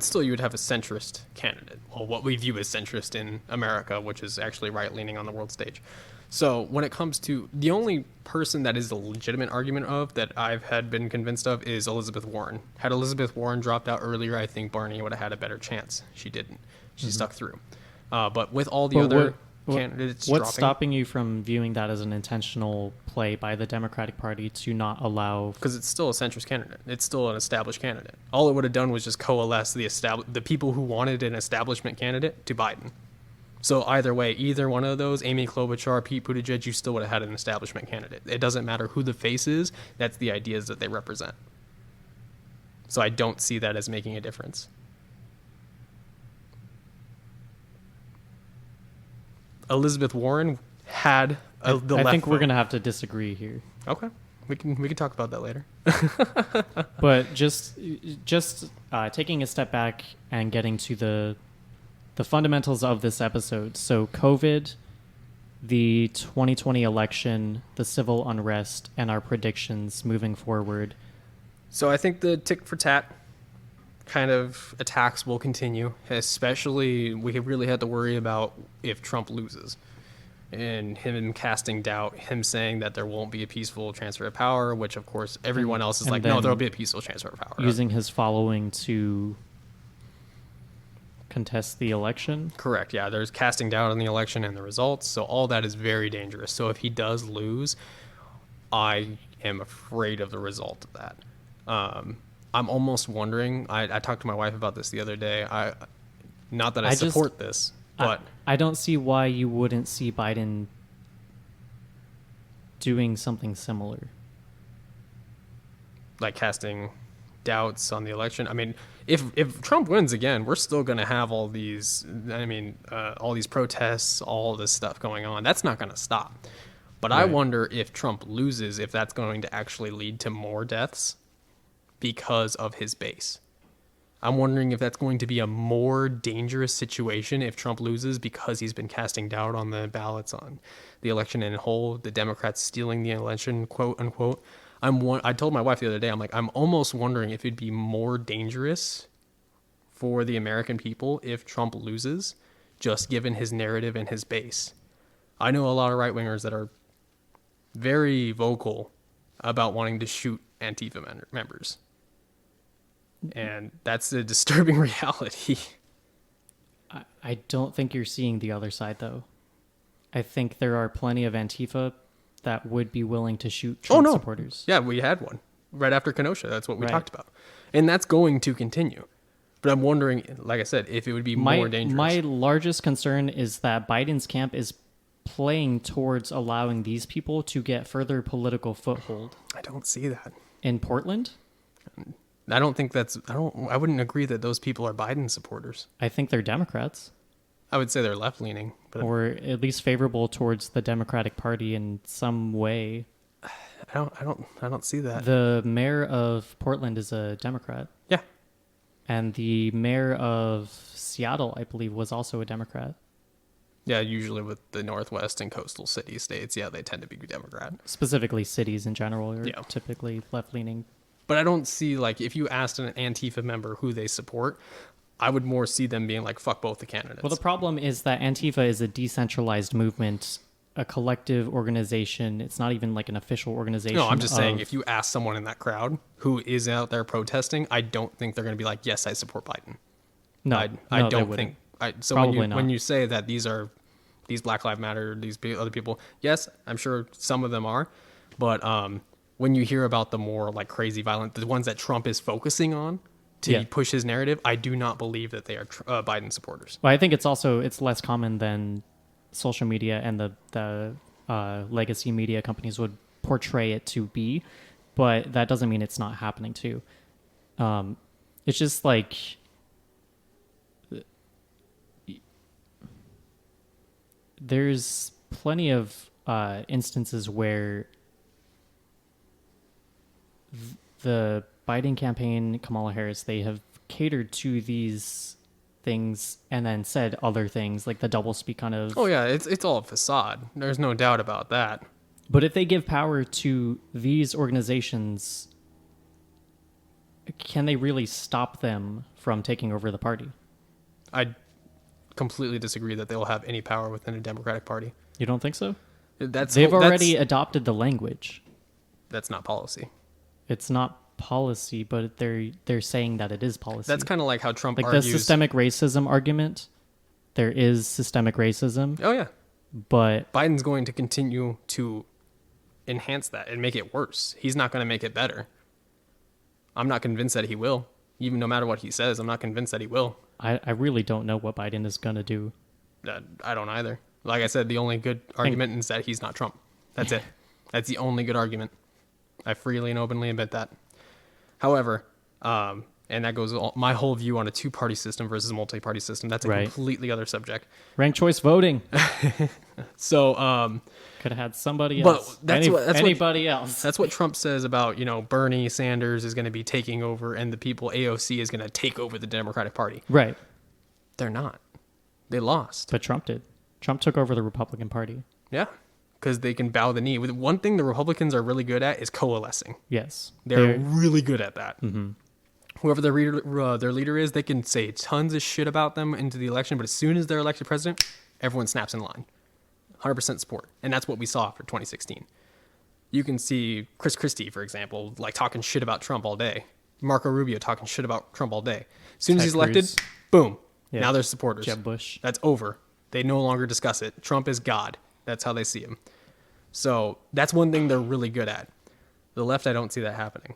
still, you would have a centrist candidate. Well, what we view as centrist in America, which is actually right-leaning on the world stage. So when it comes to the only person that is a legitimate argument of that I've had been convinced of is Elizabeth Warren. Had Elizabeth Warren dropped out earlier, I think Barney would have had a better chance. She didn't. She stuck through. But with all the other candidates what's dropping... stopping you from viewing that as an intentional play by the Democratic Party to not allow... Because it's still a centrist candidate. It's still an established candidate. All it would have done was just coalesce the people who wanted an establishment candidate to Biden. So either way, either one of those, Amy Klobuchar, Pete Buttigieg, you still would have had an establishment candidate. It doesn't matter who the face is. That's the ideas that they represent. So I don't see that as making a difference. Elizabeth Warren had the I left think we're vote. going to have to disagree here. Okay, we can talk about that later. But just taking a step back and getting to the fundamentals of this episode. So COVID, the 2020 election, the civil unrest, and our predictions moving forward. So I think the tick for tat kind of attacks will continue, especially we really had to worry about if Trump loses and him casting doubt, him saying that there won't be a peaceful transfer of power, which of course everyone else is and like, no, then there'll be a peaceful transfer of power. Using his following to contest the election. Correct. Yeah. There's casting doubt on the election and the results. So all that is very dangerous. So if he does lose, I am afraid of the result of that. I'm almost wondering, I talked to my wife about this the other day. Not that I support this, but I don't see why you wouldn't see Biden doing something similar. Like casting doubts on the election. I mean, if Trump wins again, we're still going to have all these, all these protests, all this stuff going on. That's not going to stop. But right. I wonder if Trump loses, if that's going to actually lead to more deaths because of his base. I'm wondering if that's going to be a more dangerous situation if Trump loses because he's been casting doubt on the ballots, on the election in whole, the Democrats stealing the election, quote unquote. I told my wife the other day, I'm like, I'm almost wondering if it'd be more dangerous for the American people if Trump loses, just given his narrative and his base. I know a lot of right-wingers that are very vocal about wanting to shoot Antifa members. And that's a disturbing reality. I don't think you're seeing the other side, though. I think there are plenty of Antifa that would be willing to shoot Trump supporters. Yeah, we had one right after Kenosha. That's what we talked about. And that's going to continue. But I'm wondering, like I said, if it would be more dangerous. My largest concern is that Biden's camp is playing towards allowing these people to get further political foothold. I don't see that. In Portland? I don't think I wouldn't agree that those people are Biden supporters. I think they're Democrats. I would say they're left-leaning. Or at least favorable towards the Democratic Party in some way. I don't see that. The mayor of Portland is a Democrat. Yeah. And the mayor of Seattle, I believe, was also a Democrat. Yeah, usually with the Northwest and coastal city states, yeah, they tend to be Democrat. Specifically cities in general are typically left-leaning. But I don't see, like, if you asked an Antifa member who they support, I would more see them being like, fuck both the candidates. Well, the problem is that Antifa is a decentralized movement, a collective organization. It's not even like an official organization. No, I'm just saying, if you ask someone in that crowd who is out there protesting, I don't think they're going to be like, yes, I support Biden. No, I don't think. So when you say that these Black Lives Matter, these other people, yes, I'm sure some of them are, but when you hear about the more like crazy violent, the ones that Trump is focusing on to push his narrative, I do not believe that they are Biden supporters. Well, I think it's less common than social media and the legacy media companies would portray it to be, but that doesn't mean it's not happening too. It's just like there's plenty of instances where the Biden campaign, Kamala Harris, they have catered to these things and then said other things, like the doublespeak kind of. Oh yeah, it's all a facade. There's no doubt about that. But if they give power to these organizations, can they really stop them from taking over the party? I completely disagree that they'll have any power within a Democratic Party. You don't think so? They've already adopted the language. That's not policy. It's not policy, but they're saying that it is policy. That's kind of like how Trump argues. The systemic racism argument. There is systemic racism. Oh yeah. But Biden's going to continue to enhance that and make it worse. He's not going to make it better. I'm not convinced that he will. Even no matter what he says, I'm not convinced that he will. I really don't know what Biden is going to do. I don't either. Like I said, the only good argument is that he's not Trump. That's it. That's the only good argument. I freely and openly admit that. However, and that goes my whole view on a two-party system versus a multi-party system. That's a completely other subject. Ranked choice voting. So could have had somebody else. But that's anybody else. That's what Trump says about, Bernie Sanders is going to be taking over and the people AOC is going to take over the Democratic Party. Right. They're not. They lost. But Trump did. Trump took over the Republican Party. Yeah. Because they can bow the knee. One thing the Republicans are really good at is coalescing. Yes. They're really good at that. Mm-hmm. Whoever their leader is, they can say tons of shit about them into the election, but as soon as they're elected president, everyone snaps in line. 100% support. And that's what we saw after 2016. You can see Chris Christie, for example, like talking shit about Trump all day. Marco Rubio talking shit about Trump all day. As soon as he's elected, boom. Yeah. Now they're supporters. Jeb Bush. That's over. They no longer discuss it. Trump is God. That's how they see him. So that's one thing they're really good at. The left, I don't see that happening.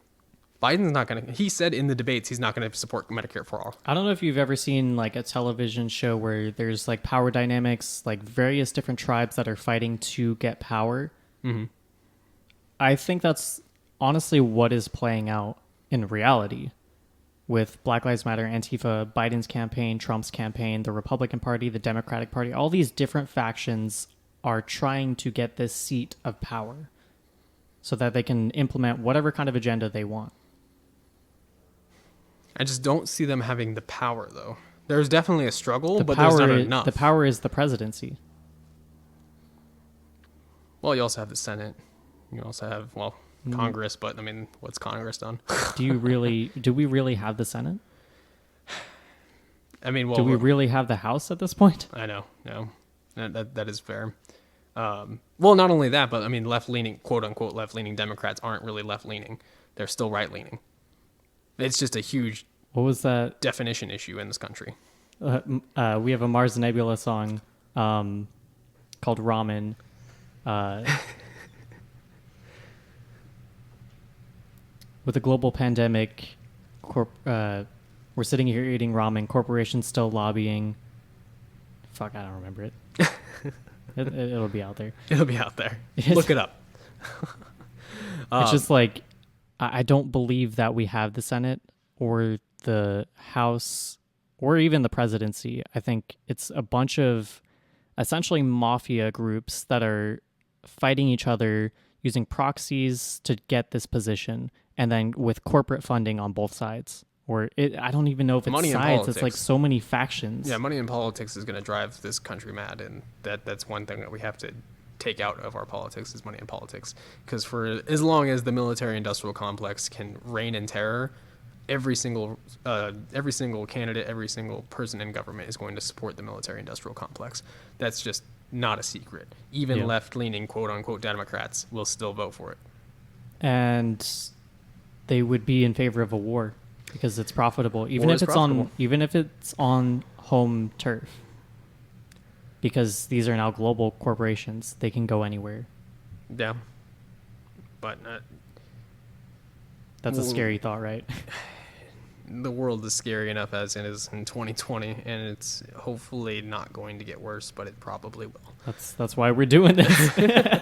Biden's not going to, he said in the debates, he's not going to support Medicare for all. I don't know if you've ever seen like a television show where there's like power dynamics, like various different tribes that are fighting to get power. Mm-hmm. I think that's honestly what is playing out in reality with Black Lives Matter, Antifa, Biden's campaign, Trump's campaign, the Republican Party, the Democratic Party. All these different factions are trying to get this seat of power so that they can implement whatever kind of agenda they want. I just don't see them having the power, though. There's definitely a struggle, but there's not enough. The power is the presidency. Well, you also have the Senate. You also have, Congress, but, what's Congress done? Do we really have the Senate? Do we really have the House at this point? I know, no. That is fair. Not only that, but, left-leaning, quote-unquote left-leaning Democrats aren't really left-leaning. They're still right-leaning. It's just a huge definition issue in this country. We have a Mars Nebula song called Ramen. With the global pandemic, we're sitting here eating ramen. Corporations still lobbying. Fuck, I don't remember it. It'll be out there. It'll be out there. Look it up. It's just like, I don't believe that we have the Senate or the House or even the presidency. I think it's a bunch of essentially mafia groups that are fighting each other using proxies to get this position, and then with corporate funding on both sides. I don't even know if it's money sides. It's like so many factions. Yeah, money in politics is going to drive this country mad, and that's one thing that we have to take out of our politics is money in politics. Because for as long as the military-industrial complex can reign in terror, every single candidate, every single person in government is going to support the military-industrial complex. That's just not a secret. Even left-leaning, quote-unquote, Democrats will still vote for it. And they would be in favor of a war because it's profitable, even if it's on home turf. Because these are now global corporations, they can go anywhere. Yeah, but that's a scary thought, right? The world is scary enough as it is in 2020, and it's hopefully not going to get worse, but it probably will. That's why we're doing this.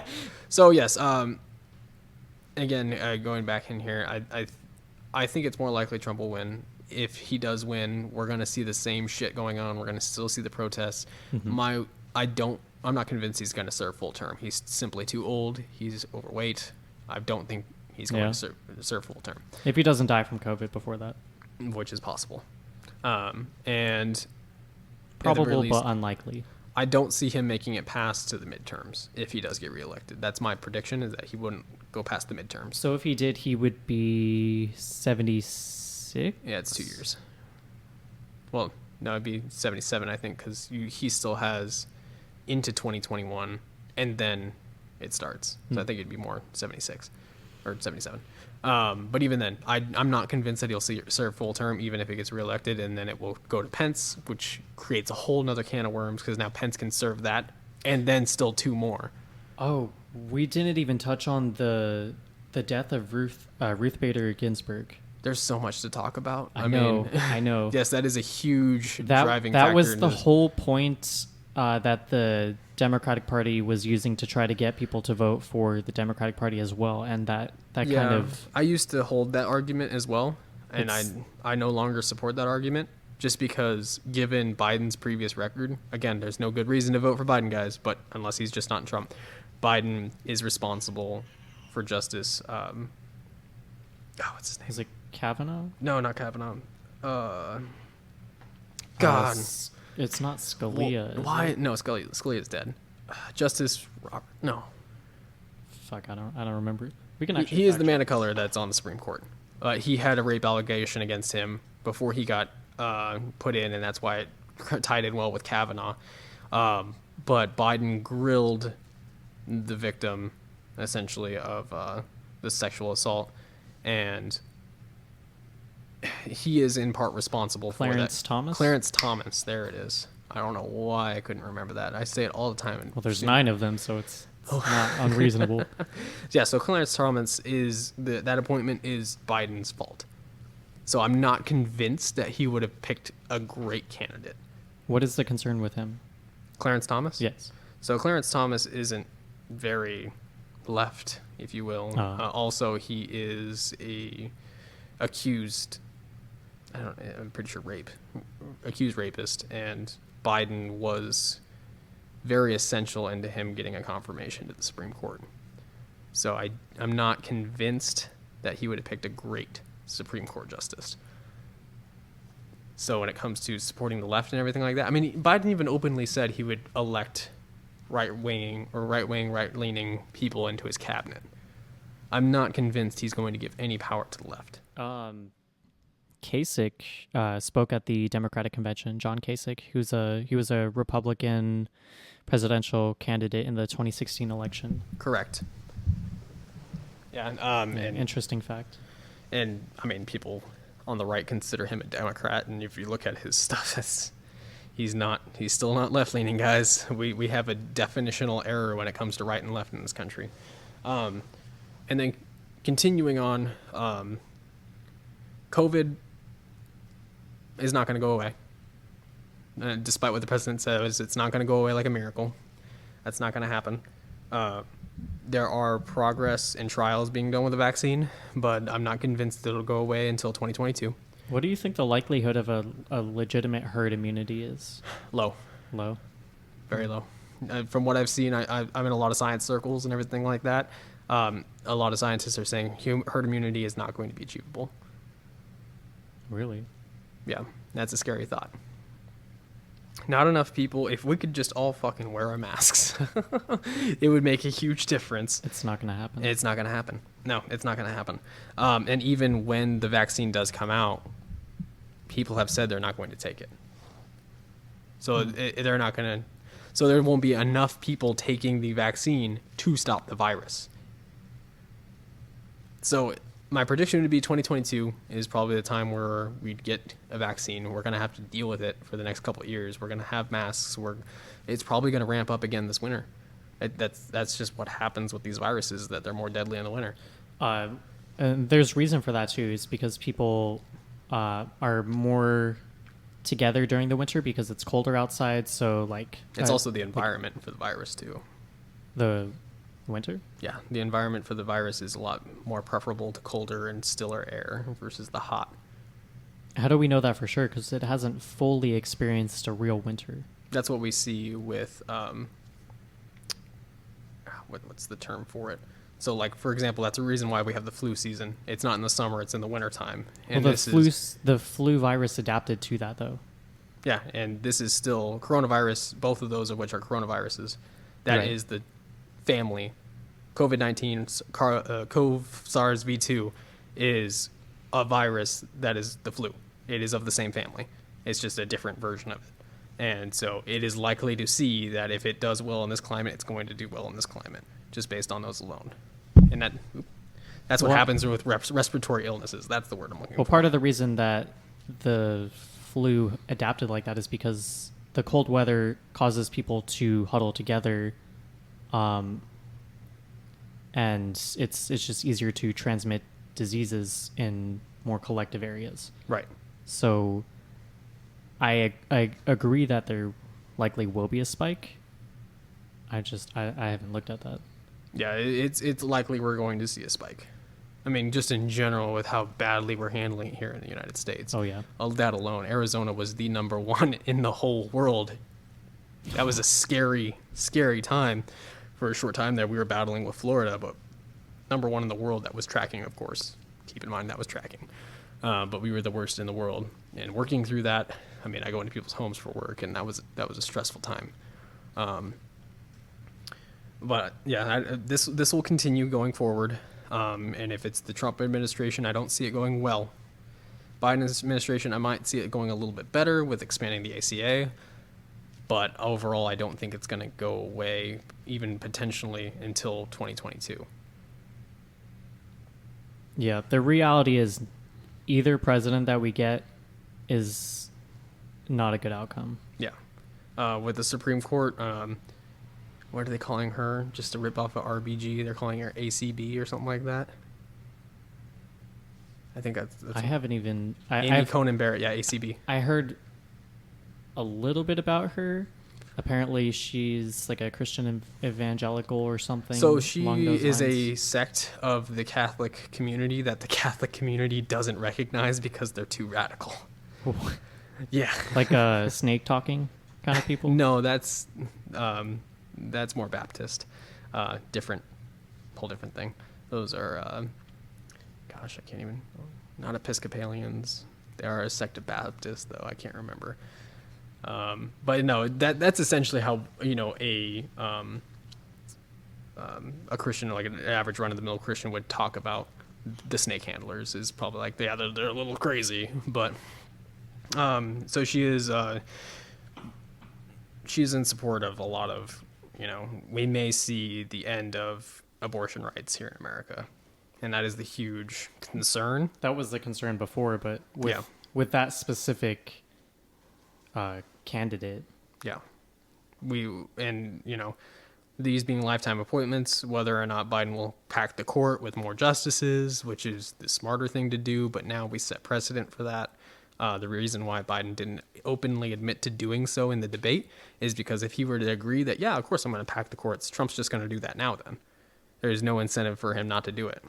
So yes, again, going back in here, I think it's more likely Trump will win. If he does win, we're going to see the same shit going on. We're going to still see the protests. Mm-hmm. I'm not convinced he's going to serve full term. He's simply too old. He's overweight. I don't think he's going to serve full term. If he doesn't die from COVID before that. Which is possible. And probable, least, but unlikely. I don't see him making it past to the midterms if he does get reelected. That's my prediction, is that he wouldn't go past the midterms. So if he did, he would be 76? Yeah, it's 2 years. Well, no, it'd be 77, I think, because he still has into 2021, and then it starts. So I think it'd be more 76 or 77. But even then, I'm not convinced that he'll serve full term, even if he gets reelected, and then it will go to Pence, which creates a whole nother can of worms because now Pence can serve that, and then still 2 more. Oh, we didn't even touch on the death of Ruth Bader Ginsburg. There's so much to talk about. I know. Yes, that is a huge driving factor. That was the whole point that the Democratic Party was using to try to get people to vote for the Democratic Party as well, and that kind of I used to hold that argument as well, and It's- I no longer support that argument just because given Biden's previous record, again, there's no good reason to vote for Biden, guys, but unless he's just not Trump, Biden is responsible for Justice. What's his name? is it Kavanaugh? No, not Kavanaugh. Uh, God, it's not Scalia. is why? it? No, Scalia's dead. Justice Robert. No, Fuck, I don't remember. We can he, actually. he is the fact man of color that's on the Supreme Court. He had a rape allegation against him before he got put in, and that's why it tied in well with Kavanaugh. But Biden grilled the victim, essentially, of the sexual assault, and he is in part responsible for that. Clarence Thomas? Clarence Thomas, there it is. I don't know why I couldn't remember that. I say it all the time. Well, there's 9 of them, so it's not unreasonable. Yeah, so Clarence Thomas is that appointment is Biden's fault. So I'm not convinced that he would have picked a great candidate. What is the concern with him? Clarence Thomas? Yes. So Clarence Thomas isn't very left, if you will. Also, he is a accused. I'm pretty sure accused rapist, and Biden was very essential into him getting a confirmation to the Supreme Court. So I'm not convinced that he would have picked a great Supreme Court justice. So when it comes to supporting the left and everything like that, I mean, Biden even openly said he would elect right-leaning people into his cabinet. I'm not convinced he's going to give any power to the left. Kasich spoke at the Democratic convention. John Kasich, he was a Republican presidential candidate in the 2016 election. Correct. Yeah, and Interesting fact. And I mean, people on the right consider him a Democrat, and if you look at his stuff, he's still not left-leaning, guys. We have a definitional error when it comes to right and left in this country. And then continuing on, COVID is not going to go away. Despite what the president says, it's not going to go away like a miracle. That's not going to happen. There are progress and trials being done with the vaccine, but I'm not convinced that it'll go away until 2022. What do you think the likelihood of a legitimate herd immunity is? Low. Low? Very low. From what I've seen, I'm in a lot of science circles and everything like that. A lot of scientists are saying herd immunity is not going to be achievable. Really? Yeah, that's a scary thought. Not enough people. If we could just all fucking wear our masks, it would make a huge difference. It's not going to happen. It's not going to happen. No, it's not going to happen. And even when the vaccine does come out, people have said they're not going to take it. So they're not going to. So there won't be enough people taking the vaccine to stop the virus. So my prediction would be 2022 is probably the time where we'd get a vaccine. We're going to have to deal with it for the next couple of years. We're going to have masks. It's probably going to ramp up again this winter. That's just what happens with these viruses, that they're more deadly in the winter. And there's reason for that too. Is because people are more together during the winter because it's colder outside. So like it's also the environment for the virus too. The winter? Yeah, the environment for the virus is a lot more preferable to colder and stiller air versus the hot. How do we know that for sure? Because it hasn't fully experienced a real winter. That's what we see with what's the term for it? So, like, for example, that's a reason why we have the flu season. It's not in the summer; it's in the wintertime. And well, the flu virus adapted to that, though. Yeah, and this is still coronavirus. Both of those of which are coronaviruses. That is the family. COVID-19, SARS-CoV-2 is a virus that is the flu. It is of the same family. It's just a different version of it. And so it is likely to see that if it does well in this climate, it's going to do well in this climate, just based on those alone. And that's what happens with respiratory illnesses. That's the word I'm looking for. Well, part of the reason that the flu adapted like that is because the cold weather causes people to huddle together, and it's just easier to transmit diseases in more collective areas. Right. So I agree that there likely will be a spike. I haven't looked at that. Yeah, it's likely we're going to see a spike. I mean, just in general with how badly we're handling it here in the United States. Oh yeah. That alone, Arizona was the number one in the whole world. That was a scary, scary time. For a short time there, we were battling with Florida, but number one in the world that was tracking, of course. Keep in mind that was tracking. But we were the worst in the world. And working through that, I mean, I go into people's homes for work, and that was a stressful time. But yeah, this will continue going forward. And if it's the Trump administration, I don't see it going well. Biden's administration, I might see it going a little bit better with expanding the ACA. But overall, I don't think it's going to go away, even potentially until 2022. Yeah, the reality is either president that we get is not a good outcome. Yeah. With the Supreme Court, what are they calling her? Just to rip off of RBG, they're calling her ACB or something like that. I think that's I haven't even... Amy Coney Barrett, yeah, ACB. I heard a little bit about her. Apparently she's like a Christian evangelical or something. So she is lines. a sect of the Catholic community that the Catholic community doesn't recognize because they're too radical. Yeah. Like snake talking kind of people? No, that's more Baptist. Whole different thing. Those are, gosh, I can't even, not Episcopalians. They are a sect of Baptists, though. I can't remember. But no, that's essentially how, a Christian, like an average run-of-the-mill Christian would talk about the snake handlers, is probably like, yeah, they're a little crazy. But so she's in support of a lot of, we may see the end of abortion rights here in America. And that is the huge concern. That was the concern before, but with that specific candidate. Yeah. These being lifetime appointments, whether or not Biden will pack the court with more justices, which is the smarter thing to do, but now we set precedent for that. The reason why Biden didn't openly admit to doing so in the debate is because if he were to agree that, yeah, of course I'm going to pack the courts, Trump's just going to do that now then. There's no incentive for him not to do it.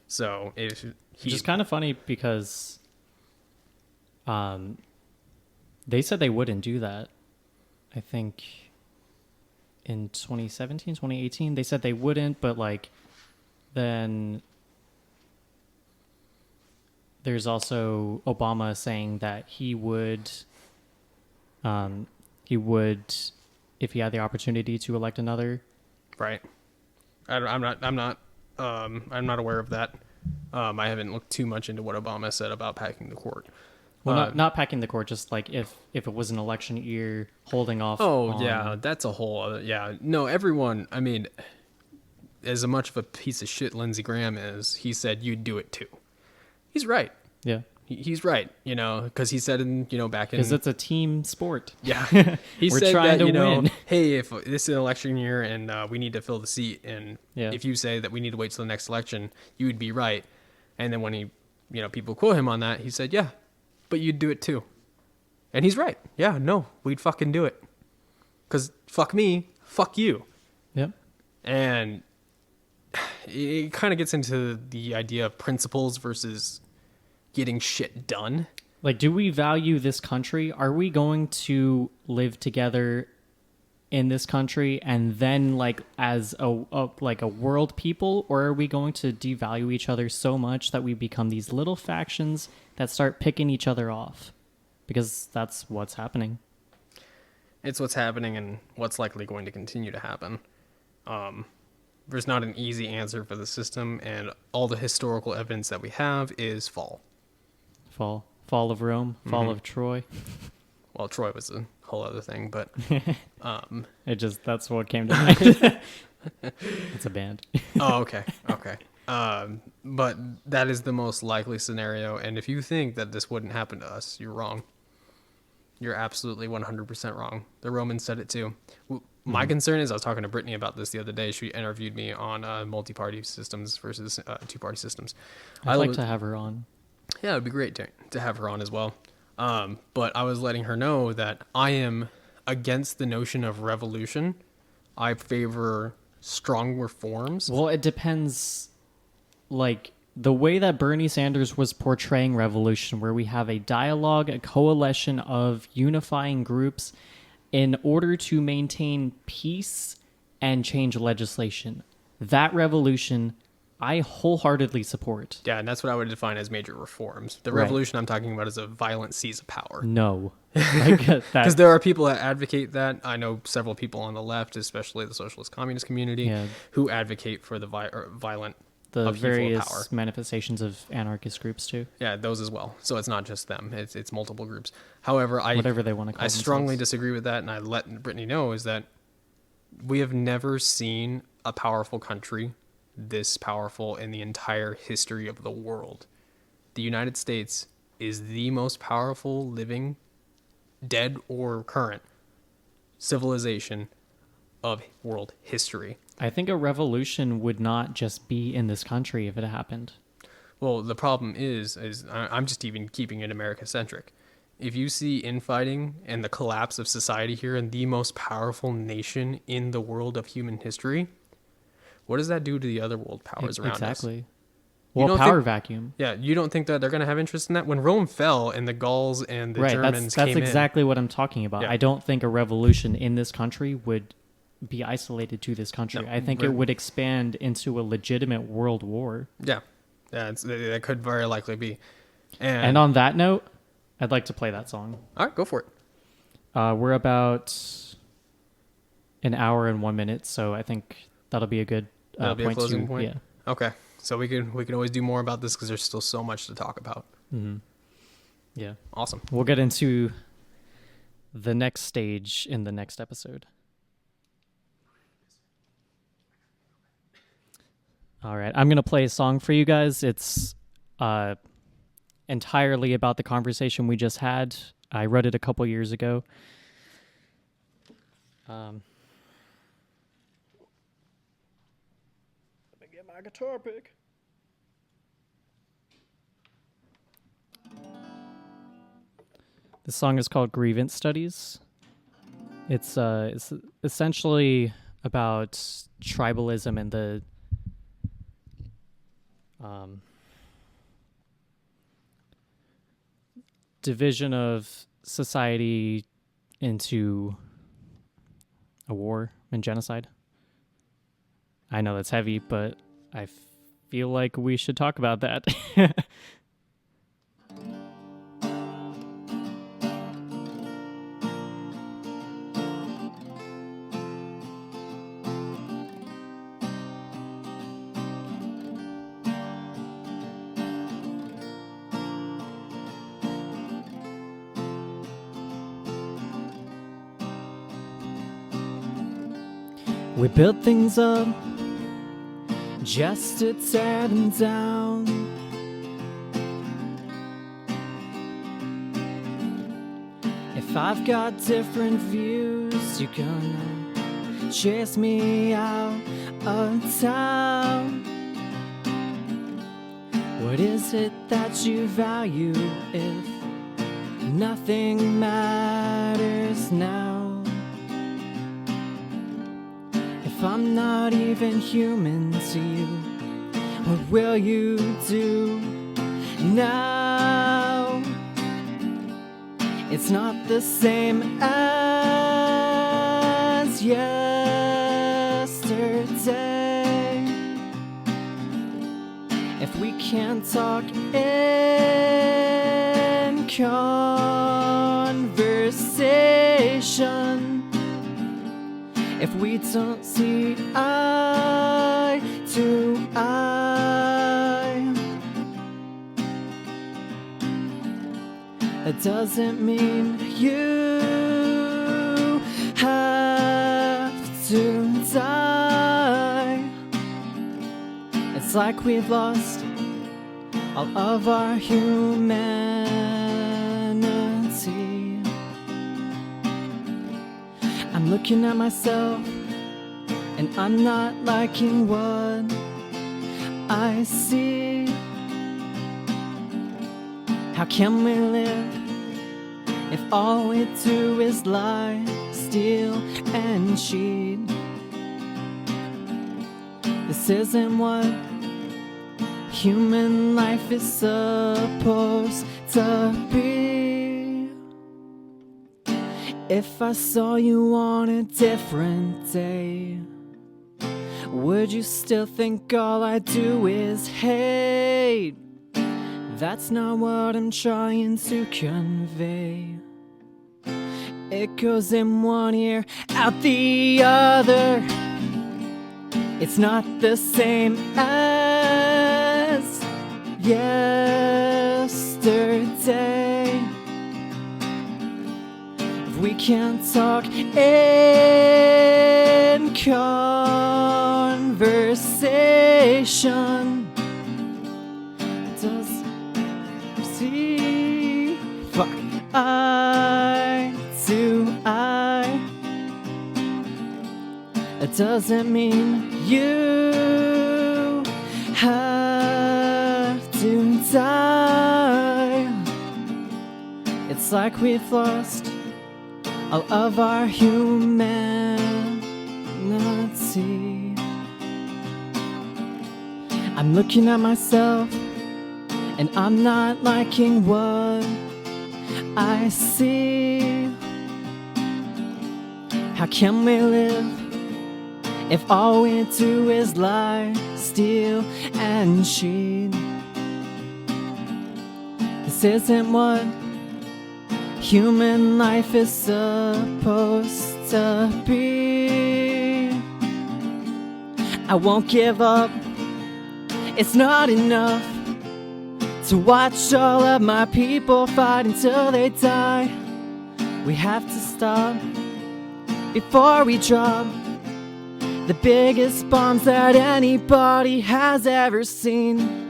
So if Which is kind of funny because they said they wouldn't do that. I think in 2017, 2018, they said they wouldn't, but then there's also Obama saying that he would, if he had the opportunity to elect another. Right. I'm not aware of that. I haven't looked too much into what Obama said about packing the court. Well, not packing the court, just like if it was an election year, holding off. Oh, yeah, that's a whole other, yeah. No, everyone, I mean, as much of a piece of shit Lindsey Graham is, he said you'd do it too. He's right. Yeah. He's right, because he said back in... Because it's a team sport. Yeah. He said trying that, to win. Hey, if this is an election year and we need to fill the seat, and if you say that we need to wait till the next election, you would be right. And then when he, people quote him on that, he said, yeah, but you'd do it too. And he's right. Yeah, no, we'd fucking do it. Because fuck me, fuck you. Yep. And it kind of gets into the idea of principles versus getting shit done. Like, do we value this country? Are we going to live together in this country and then as a world people, or are we going to devalue each other so much that we become these little factions that start picking each other off? Because that's what's happening. It's what's happening and what's likely going to continue to happen. There's not an easy answer for the system, and all the historical evidence that we have is fall. Fall of Rome, fall of Troy. Well, Troy was a whole other thing, but that's what came to mind. It's a band. Oh, okay. But that is the most likely scenario, and if you think that this wouldn't happen to us, you're wrong. You're absolutely 100% wrong. The Romans said it too. My concern is, I was talking to Brittany about this the other day. She interviewed me on multi-party systems versus two-party systems. I'd like to have her on. Yeah, it'd be great to have her on as well. But I was letting her know that I am against the notion of revolution. I favor strong reforms. Well, it depends. Like the way that Bernie Sanders was portraying revolution, where we have a dialogue, a coalition of unifying groups in order to maintain peace and change legislation. That revolution, I wholeheartedly support. Yeah, and that's what I would define as major reforms. The Right. revolution I'm talking about is a violent seize of power. No. I get that. Because there are people that advocate that. I know several people on the left, especially the socialist communist community, Yeah. who advocate for the violent The upheaval of various power. manifestations of anarchist groups too. Yeah, those as well. So it's not just them; it's multiple groups. However, Whatever they want to call I strongly themselves. disagree with that, and I let Brittany know is that we have never seen a powerful country this powerful in the entire history of the world. The United States is the most powerful living, dead or current, civilization of world history. I think a revolution would not just be in this country if it happened. Well, the problem is I'm just even keeping it America-centric. If you see infighting and the collapse of society here in the most powerful nation in the world of human history, what does that do to the other world powers around us? Exactly. You Well, don't power think- vacuum. Yeah, you don't think that they're going to have interest in that? When Rome fell and the Gauls and the Right. Germans That's came exactly what I'm talking about. Yeah. I don't think a revolution in this country would be isolated to this country. No, I think it would expand into a legitimate world war. in. Yeah, that could very likely be. And on that note, I'd like to play that song. All right, go for it. We're about an hour and 1 minute, so I think that'll be a good That'll be a point closing to, point? Yeah. Okay, so we could always do more about this because there's still so much to talk about. Yeah. Awesome. We'll get into the next stage in the next episode. All right, I'm going to play a song for you guys. It's entirely about the conversation we just had. I wrote it a couple years ago. Let me get my guitar pick. The song is called Grievance Studies. It's essentially about tribalism and the division of society into a war and genocide. I know that's heavy, but I feel like we should talk about that. We build things up just to tear them down. If I've got different views, you're gonna chase me out of town. What is it that you value if nothing matters now? If I'm not even human to you, what will you do now? It's not the same as yesterday. If we can't talk in conversation, if we don't see eye to eye, that doesn't mean you have to die. It's like we've lost all of our humanity. I'm looking at myself and I'm not liking what I see. How can we live if all we do is lie, steal and cheat. This isn't what human life is supposed to be. If I saw you on a different day, would you still think all I do is hate? That's not what I'm trying to convey. It goes in one ear, out the other. It's not the same as yesterday. If we can't talk in conversation, does see fuck eye to eye, it doesn't mean you have to die. It's like we've lost all of our humanity. I'm looking at myself and I'm not liking what I see. How can we live if all we do is lie, steal, and cheat? This isn't what human life is supposed to be. I won't give up. It's not enough to watch all of my people fight until they die. We have to stop before we drop the biggest bombs that anybody has ever seen.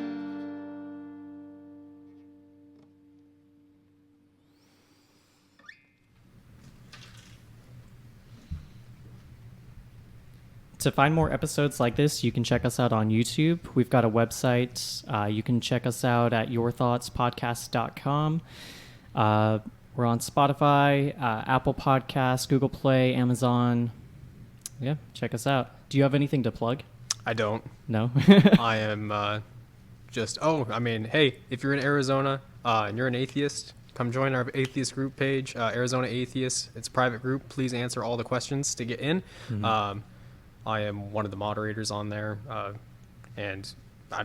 To find more episodes like this, you can check us out on YouTube. We've got a website. You can check us out at yourthoughtspodcast.com. We're on Spotify, Apple Podcasts, Google Play, Amazon. Yeah, check us out. Do you have anything to plug? I don't. No? I am hey, if you're in Arizona and you're an atheist, come join our atheist group page, Arizona Atheists. It's a private group. Please answer all the questions to get in. Mm-hmm. I am one of the moderators on there, and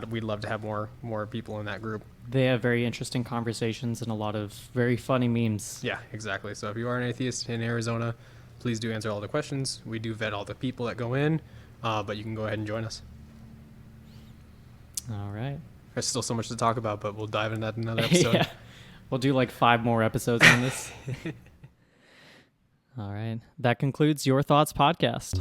we'd love to have more people in that group. They have very interesting conversations and a lot of very funny memes. Yeah, exactly. So if you are an atheist in Arizona, please do answer all the questions. We do vet all the people that go in, but you can go ahead and join us. All right. There's still so much to talk about, but we'll dive into that in another episode. Yeah. We'll do like 5 more episodes on this. All right. That concludes Your Thoughts Podcast.